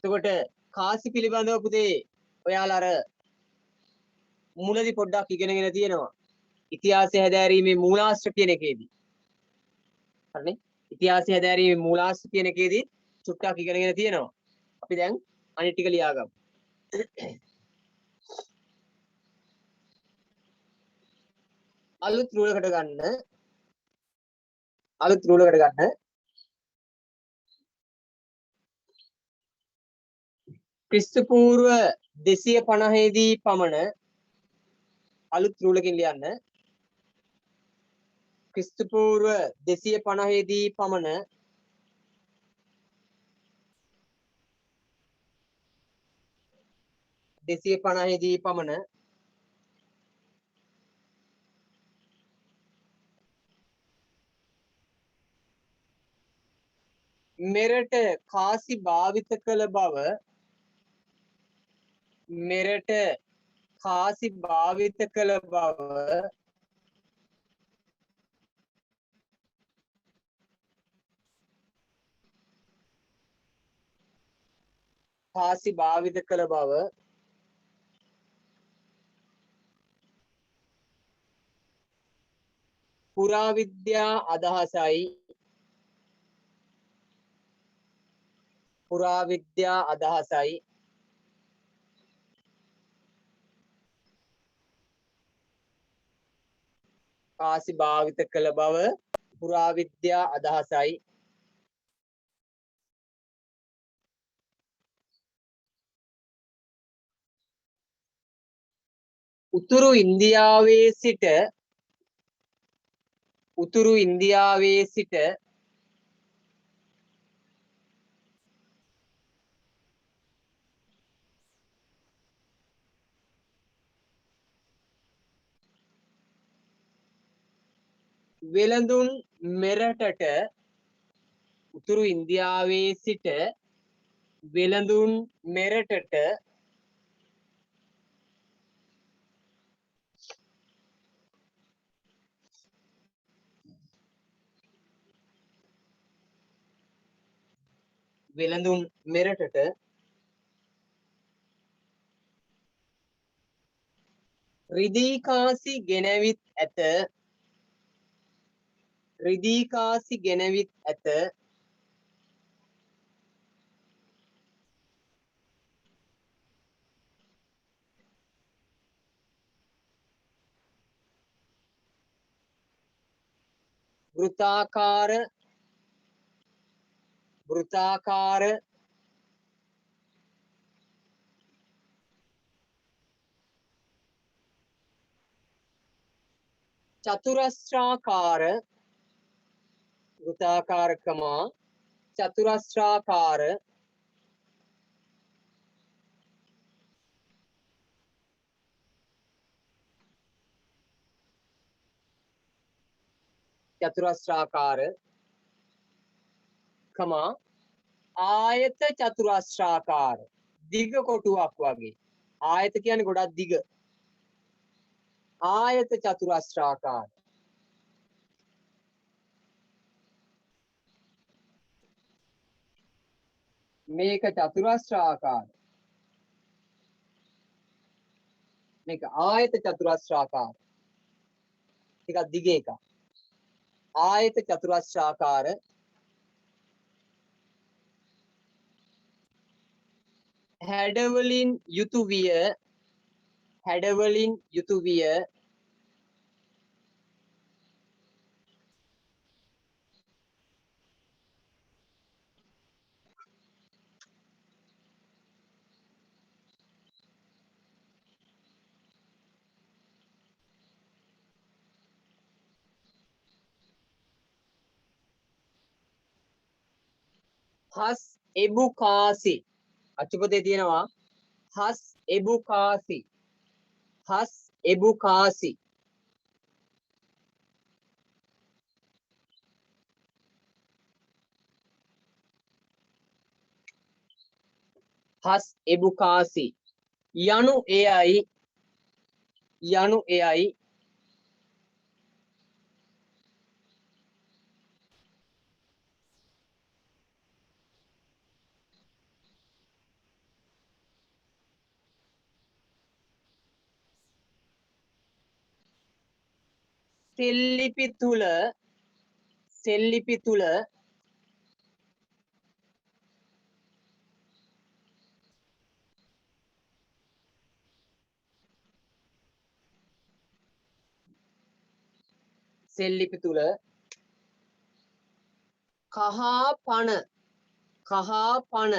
එතකොට කාසි පිළිබඳව පුතේ ඔයාලා අර මුලදී පොඩ්ඩක් ඉගෙනගෙන තියෙනවා. ඉතිහාසය හැදෑරීමේ මූලාශ්‍ර කියන එකේදී. හරිනේ? ඉතිහාසය හැදෑරීමේ මූලාශ්‍ර කියන එකේදී චුට්ටක් ඉගෙනගෙන තියෙනවා. අපි දැන් අනිත් ටික ලියාගමු. අලුත් රූලකට ගන්න. ක්‍රිස්තු පූර්ව 250 දී පමණ අලුත් රූලකින් ලියන්න. ක්‍රිස්තු පූර්ව 250 දී පමණ මෙරට කාසි භාවිත කළ බව කාසි භාවිත කළ බව පුරාවිද්‍යා අදහසයි කාසි භාවිත කළ බව පුරාවිද්‍යා අදහසයි උතුරු ඉන්දියාවේ සිට වෙළඳුන් මෙරටට උතුරු ඉන්දියාවේ සිට වෙළඳුන් මෙරටට රිදී කාසි ගෙනවිත් ඇත වෘත්තාකාර චතුරස්‍රාකාර ආයත චතුරස්‍රාකාර දිග කොටුවක් වගේ ආයත කියන්නේ ගොඩක් දිග ආයත චතුරස්‍රාකාර මේක චතුරස්‍රාකාර මේක ආයත චතුරස්‍රාකාර ටිකක් දිග එකක් ආයත චතුරස්‍රාකාර හැඩවලින් යුතු විය හස් එබු කාසි අච්චුපතේ තියෙනවා හස් එබු කාසි හස් එබු කාසි යනු එයයි සෙල්ලිපි තුල කහ පණ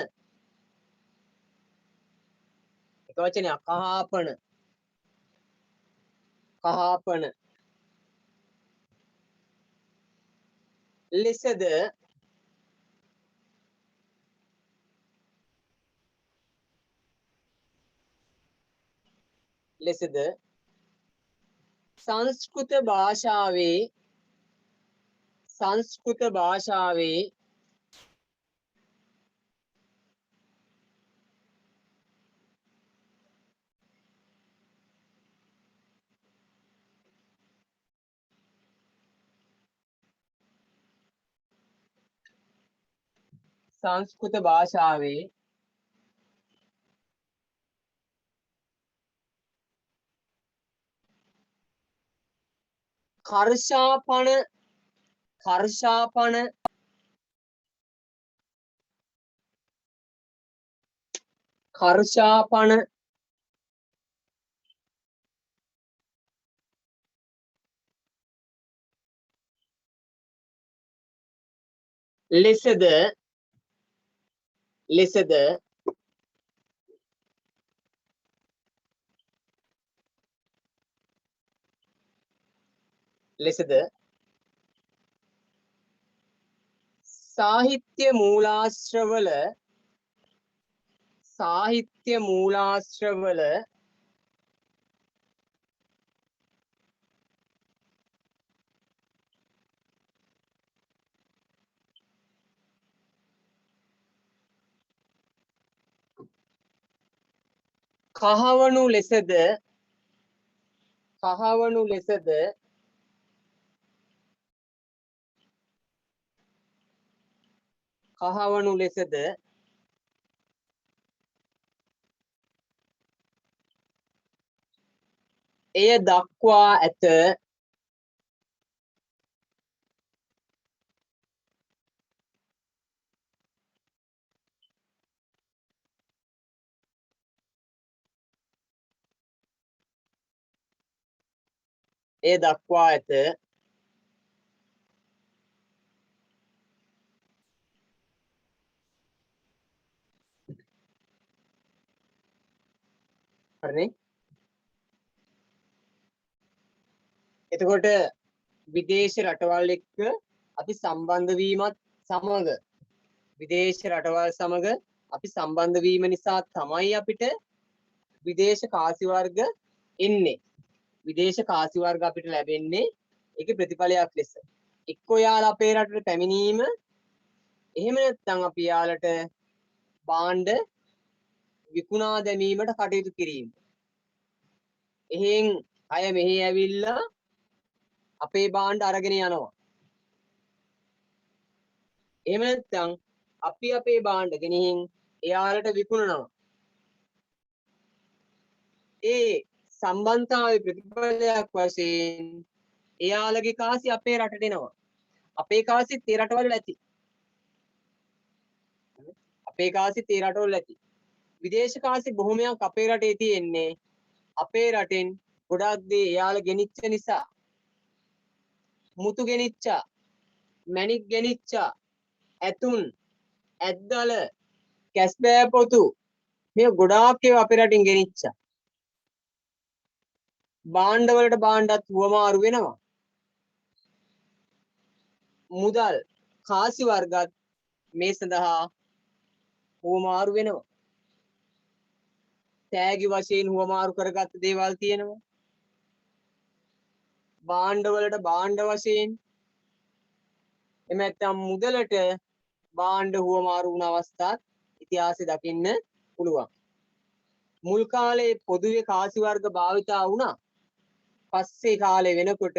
එක වචනයක් කහපණ ලෙසද සංස්කෘත භාෂාවේ කර්ෂාපන ලෙසද සාහිත්‍ය මූලාශ්‍රවල කහවණු ලෙසද එය දක්වා ඇත. හරිනේ. එතකොට විදේශ රටවල් එක්ක අපි සම්බන්ධ වීමත් සමග විදේශ රටවල් සමග අපි සම්බන්ධ වීම නිසා තමයි අපිට විදේශ කාසි වර්ග එන්නේ. විදේශ කාසි වර්ග අපිට ලැබෙන්නේ ඒකේ ප්‍රතිඵලයක් ලෙස. එක්කෝ යාලා අපේ රටට පැමිණීම, එහෙම නැත්නම් අපි යාලට භාණ්ඩ විකුණා දැමීමට කටයුතු කිරීම. එහෙන් අය මෙහි ඇවිල්ලා අපේ භාණ්ඩ අරගෙන යනවා. එහෙම නැත්නම් අපි අපේ භාණ්ඩ ගෙනිහින් එයාලට විකුණනවා. ඒ සම්බන්ධතාවයේ ප්‍රතිඵලයක් වශයෙන් එයාලගේ කාසි අපේ රටට එනවා. අපේ කාසිත් ඒ රටවල ඇති. විදේශ කාසි බොහොමයක් අපේ රටේ තියෙන්නේ. අපේ රටෙන් ගොඩක් දේ එයාලා ගෙනිච්ච නිසා. මුතු ගෙනිච්චා, මැණික් ගෙනිච්චා, ඇතුන්, ඇද්දල, කැස්බෑ පොතු මේ ගොඩාක් ඒවා අපේ රටින් ගෙනිච්චා. භාණ්ඩ වලට භාණ්ඩත් හුවමාරු වෙනවා. මුදල් කාසි වර්ගත් මේ සඳහා හුවමාරු වෙනවා. තෑගි වශයෙන් හුවමාරු කරගත්ත දේවල් තියෙනවා. භාණ්ඩ වලට භාණ්ඩ වශයෙන් එහෙම නැත්නම් මුදලට භාණ්ඩ හුවමාරු වුණ අවස්ථාත් ඉතිහාසෙ දකින්න පුළුවන්. මුල් කාලේ පොදුවේ කාසි වර්ග භාවිතා වුණා. පස්සේ කාලේ වෙනකොට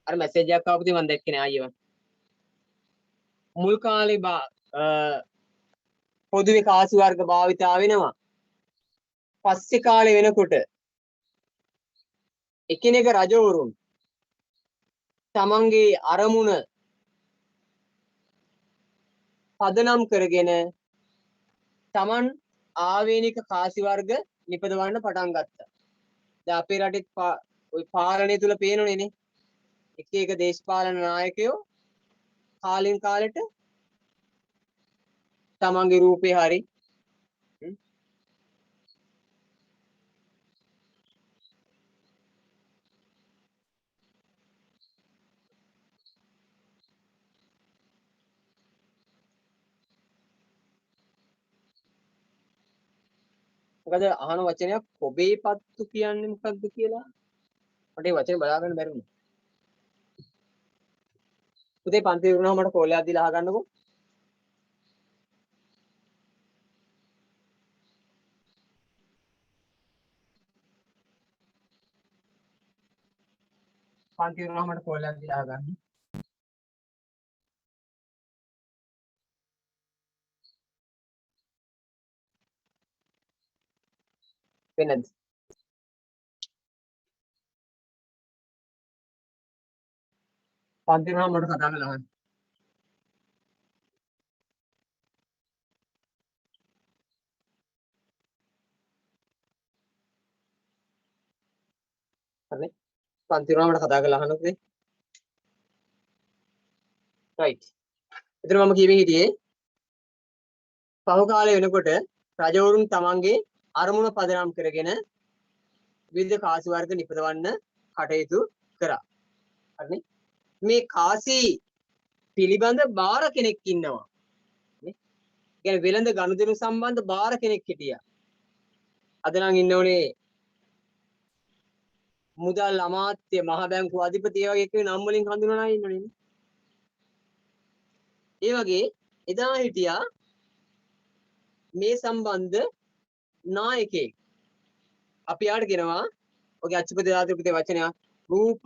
අර මැසේජ් එකක් ආපුදී මම දැක්කේ නෑ අයියෝ. මුල් කාලේ පොදුවේ කාසි වර්ග භාවිතා වෙනවා. පස්සේ කාලේ වෙනකොට එකිනෙක රජවරුන් තමන්ගේ අරමුණ පදනම් කරගෙන තමන් ආවේනික කාසි වර්ග නිපදවන්න පටන් ගත්තා. දැන් අපේ රටේ ওই පාලනය තුල පේනෝනේ නේ. එක එක දේශපාලන නායකයෝ කාලෙන් කාලෙට තමන්ගේ රූපේ හරි මොකද අහන වචනයක් කොබේ පත්තු කියන්නේ මොකක්ද කියලා මට ඒ වචනේ බලා ගන්න බැරි වුණා. පුතේ පන්ති ඉවරනම මට කෝල් එකක් දීලා අහගන්නකෝ. පන්ති ඉවරනම මට කෝල් එකක් දීලා අහගන්න. වෙනද? පන්ති නම් මට කතා කරලා අහන්න. හරි. පන්ති නම් මට කතා කරලා අහන්නකෝ. right. එතන මම කියමින් හිටියේ පහු කාලේ වෙනකොට රජවරුන් තමන්ගේ අරමුණ පදනම් කරගෙන විවිධ කාසි වර්ග නිපදවන්න කටයුතු කරා. හරිනේ. මේ කාසි පිළිබඳ බාර කෙනෙක් ඉන්නවා. නේ? කියන්නේ වෙළඳ ගනුදෙනු සම්බන්ධ බාර කෙනෙක් හිටියා. අද නම් ඉන්නෝනේ මුදල් අමාත්‍ය මහ බැංකුව අධිපති වගේ කෙනෙක් නම් වලින් හඳුනනවා ඉන්නෝනේ. ඒ වගේ එදා හිටියා මේ සම්බන්ධ නායකයෙක්. අපි යාට කියනවා ඔගේ අච්චුපති දාතෘපති වචනයක් රූප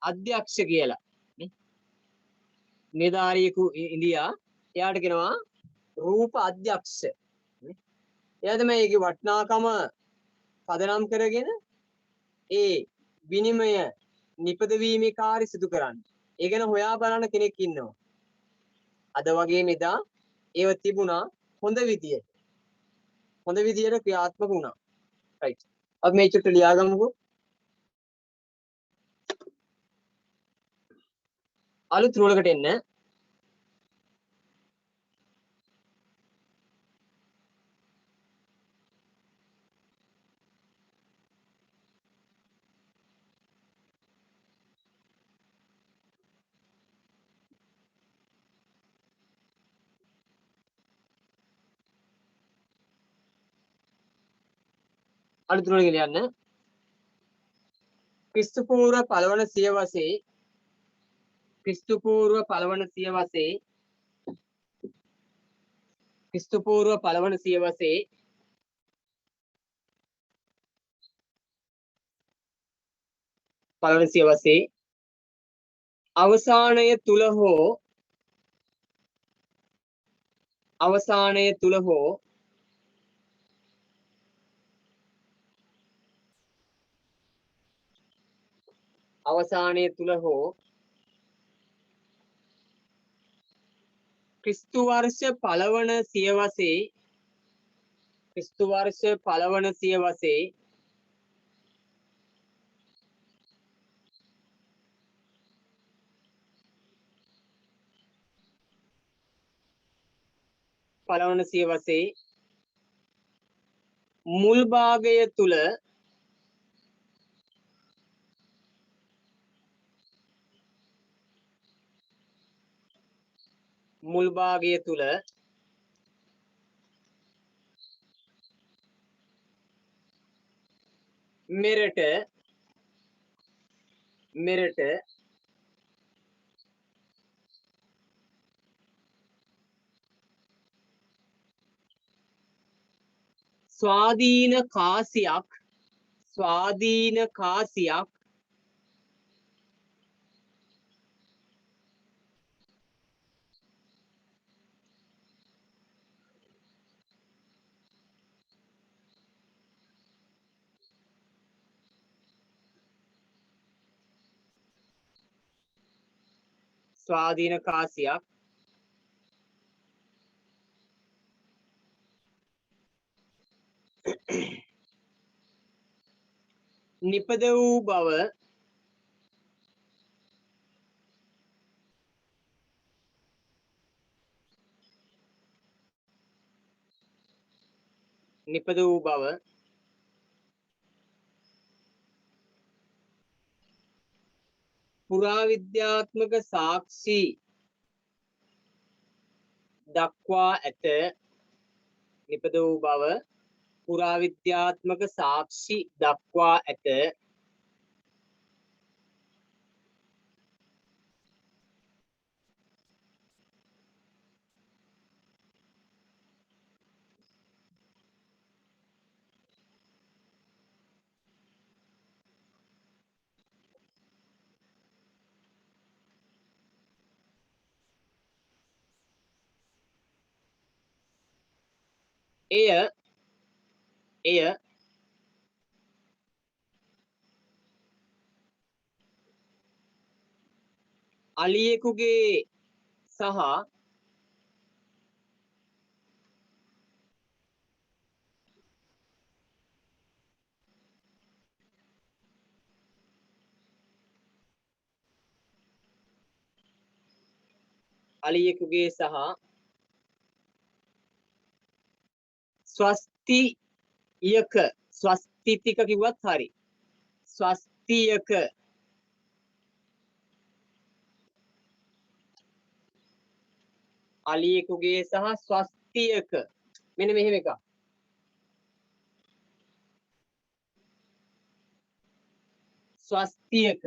අධ්‍යක්ෂ කියලා. නේ? නිලධාරියෙකු ඉන්දියා එයාට කියනවා රූප අධ්‍යක්ෂ. නේ? එයා තමයි ඒකේ වටිනාකම පදනම් කරගෙන ඒ විනිමය නිපදවීමේ කාර්ය සිදු කරන්නේ. ඒ ගැන හොයා බලන කෙනෙක් ඉන්නවා. අද වගේ මෙදා ඒව තිබුණා හොඳ විදියට. හොඳ විදියට ක්‍රියාත්මක වුණා. right. අපි මේ චුට්ට ලියාගමුකෝ. අලුත් රෝලකට එන්න. අලුත් රෝලක ලියන්න. ක්‍රිස්තු පූර්ව පළවන සියවසේ ක්‍රිස්තු පූර්ව පළවන සියවසේ ක්‍රිස්තු පූර්ව පළවන සියවසේ පළවන සියවසේ අවසානය තුල හෝ අවසානය තුල හෝ අවසානය තුල හෝ ක්‍රිස්තු වර්ෂ පළවන සියවසේ ක්‍රිස්තු වර්ෂ පළවන සියවසේ පළවන සියවසේ මුල් භාගය තුල මුල් භාගය තුල මෙරට ස්වාධීන කාසියක් නිපද වූ බව පුරාවිද්‍යාත්මක සාක්ෂි දක්වා ඇත. නිපද වූ බව පුරාවිද්‍යාත්මක සාක්ෂි දක්වා ඇත. එය අලියෙකුගේ සහ අලියෙකුගේ සහ ස්වස්තියක ස්වස්තිතික කිව්වත් හරි ස්වස්තියක අලියෙකුගේ සහ ස්වස්තියක මෙන්න මෙහෙම එකක් ස්වස්තියක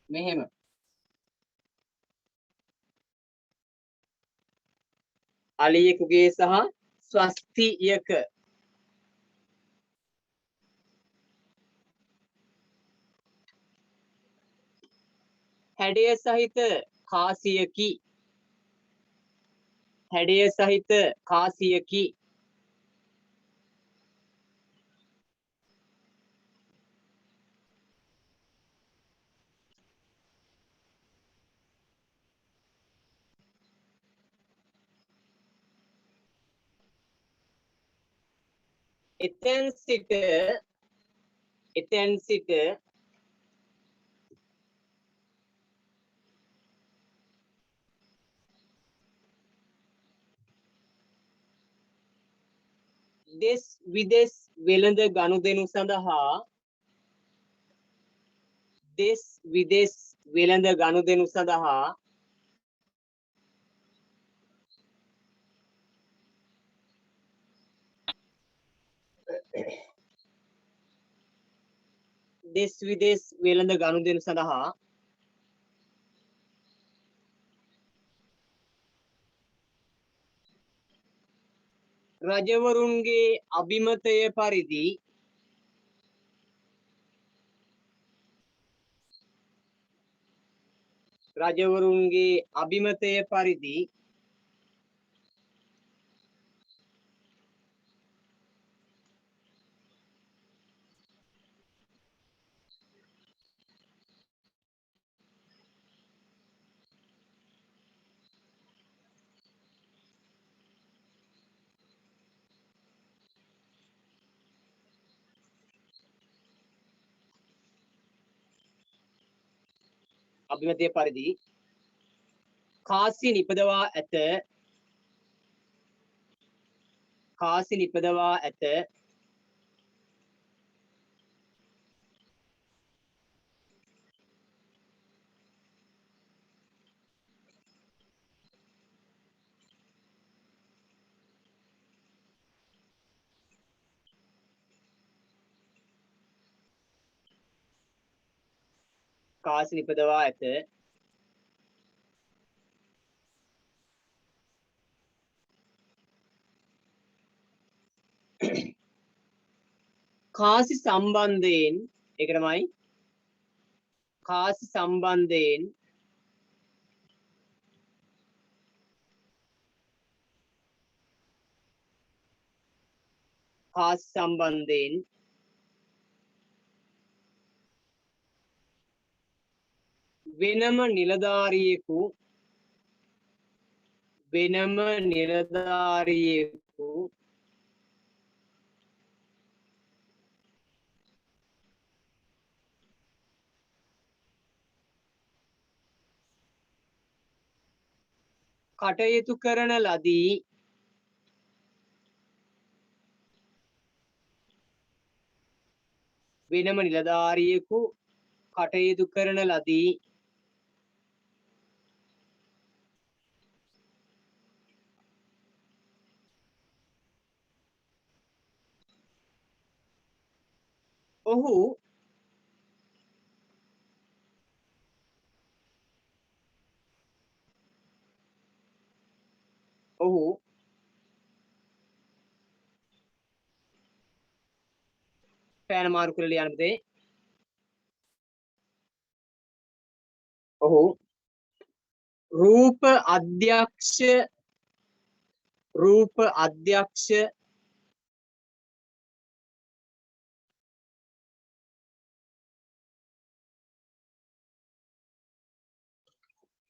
මෙහෙම අලියෙකුගේ සහ ස්වස්තියක හැඩය සහිත කාසියකි හැඩය සහිත කාසියකි එතෙන් සිට දෙස් විදෙස් වෙළඳ ගනුදෙනු සඳහා දෙස් විදෙස් වෙළඳ ගනුදෙනු සඳහා දෙස් විදෙස් වෙළඳ ගනුදෙනු සඳහා රජවරුන්ගේ අභිමතය පරිදි රජවරුන්ගේ අභිමතය පරිදි අභිමතය පරිදි කාසි නිපදවා ඇත කාසි නිපදවා ඇත කාසි නිපදවා ඇත කාසි සම්බන්ධයෙන් ඒක තමයි කාසි සම්බන්ධයෙන් කාසි සම්බන්ධයෙන් වෙනම නිලධාරියෙකු කටයුතු කරන ලදී වෙනම නිලධාරියෙකු කටයුතු කරන ලදී ඔහු පෑන මාරු කරලා ලියන්න පුතේ ඔහු රූප අධ්‍යක්ෂ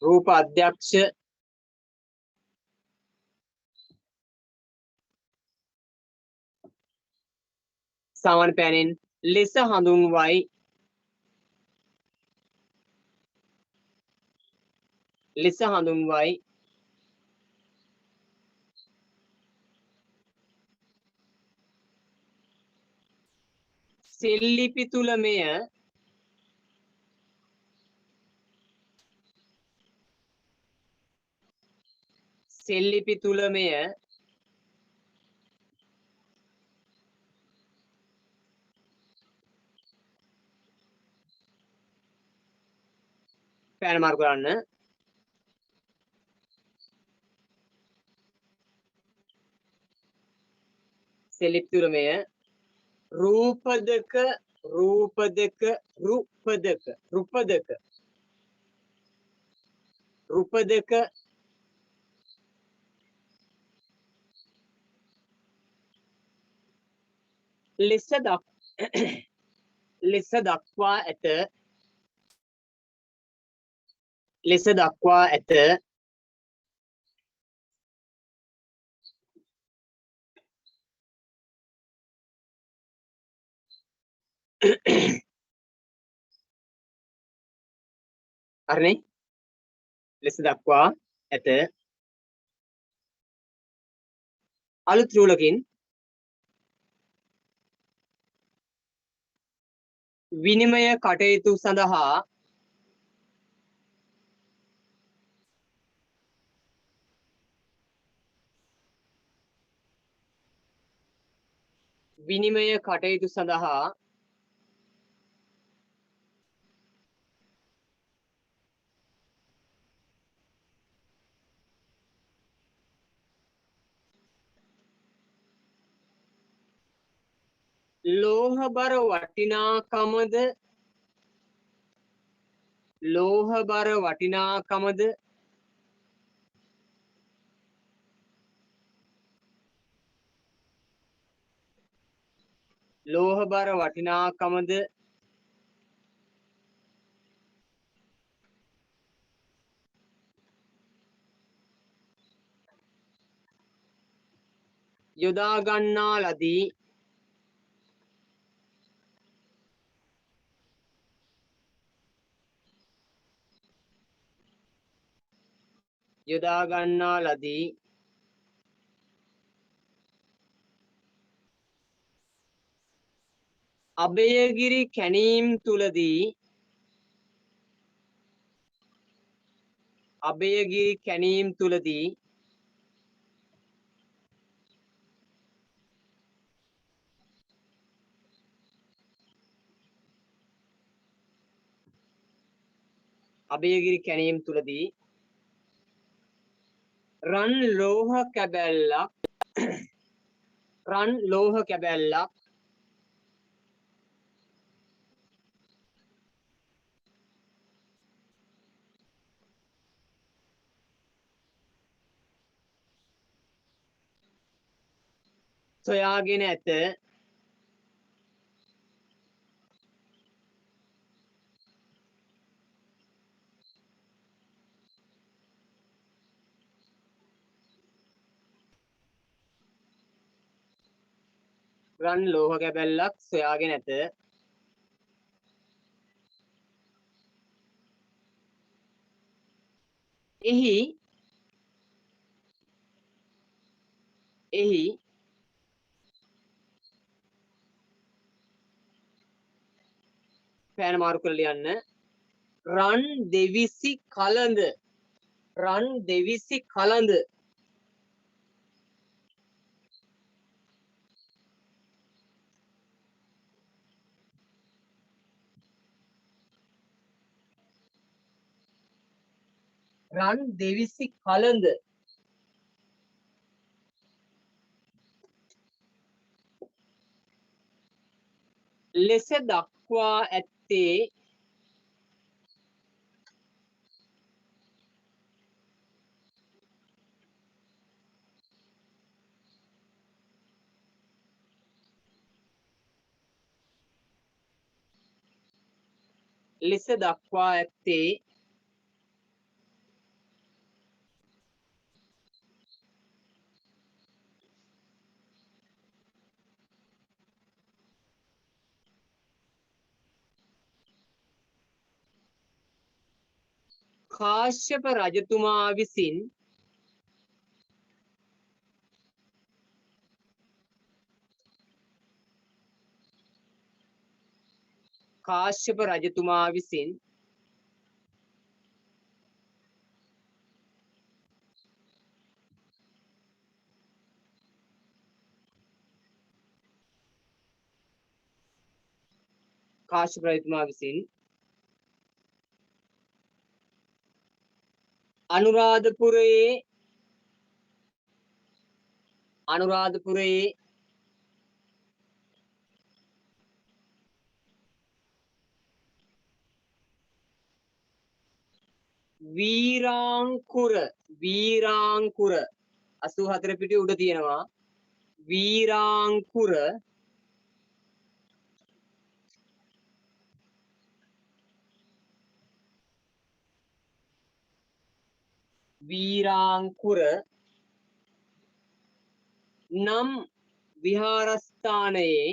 රූප අධ්‍යක්ෂ සමානපෑනෙන් ලෙස හඳුන්වයි. ලෙස හඳුන්වයි. සෙල්ලිපි තුල මෙය සෙල්ලිපි තුල මෙය පෑන මාරු කරන්න. සෙල්ලිපි තුල මෙය රූපදක රූපදක රූපදක රූපදක රූපදක ලෙස දක්වා ඇත. ලෙස දක්වා ඇත. හරිනේ? ලෙස දක්වා ඇත. අලුත් රූලකින් විනිමය කටයුතු සඳහා විනිමය කටයුතු සඳහා ලෝහබර වටිනාකමද ලෝහබර වටිනාකමද ලෝහබර වටිනාකමද යොදා ගන්නා ලදී. යොදා ගන්නා ලදී. අභයගිරි කැණීම් තුලදී අභයගිරි කැණීම් තුලදී අභයගිරි කැණීම් තුලදී රන් ලෝහ කැබැල්ලක් රන් ලෝහ කැබැල්ලක් සොයාගෙන ඇත. රන් ලෝහ කැබැල්ලක් සොයාගෙන ඇත. එහි පෑන මාරු කරලා ලියන්න. රන් දෙවිසි කලඳ රන් දෙවිසි කලඳ රන් දෙවිසි කලඳ ලෙස දක්වා ඇත්තේ ලෙස දක්වා ඇත්තේ කාශ්‍යප රජතුමා විසින් කාශ්‍යප රජතුමා විසින් කාශ්‍යප රජතුමා විසින් අනුරාධපුරයේ වීරාංකුර 84 පිටුවේ උඩ තියෙනවා වීරාංකුර නම් විහාරස්ථානයේ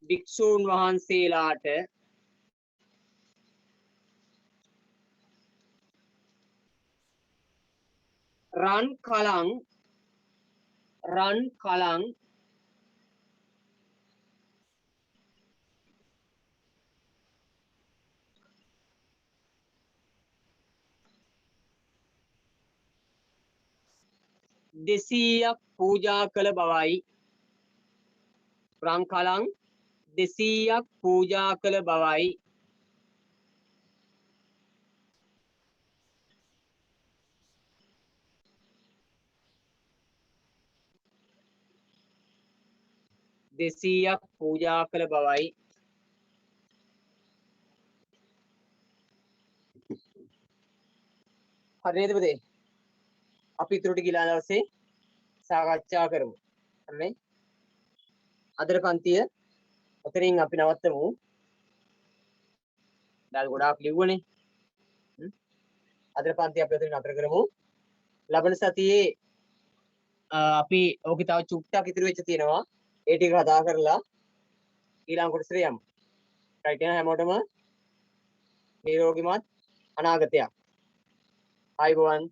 භික්ෂූන් වහන්සේලාට රන් කලං 200ක් පූජා කළ බවයි. රන් කලං 200ක් පූජා කළ බවයි. හරි නේද පුතේ? අපි ඊටු ටික ඊළඟ දවසේ සාකච්ඡා කරමු. හරිනේ? අදට පන්තිය ඔතනින් අපි නවත්තමු. දැන් ගොඩාක් ලිව්වනේ. අදට පන්තිය අපි ඔතනින් නතර කරමු. ලබන සතියේ අපි ඕකේ තව චුට්ටක් ඉතුරු වෙච්ච තියෙනවා. ඒ ටික කතා කරලා ඊළඟ කොටසට යමු. රයිට් එහෙනම් හැමෝටම නිරෝගිමත් අනාගතයක්. ආයුබෝවන්.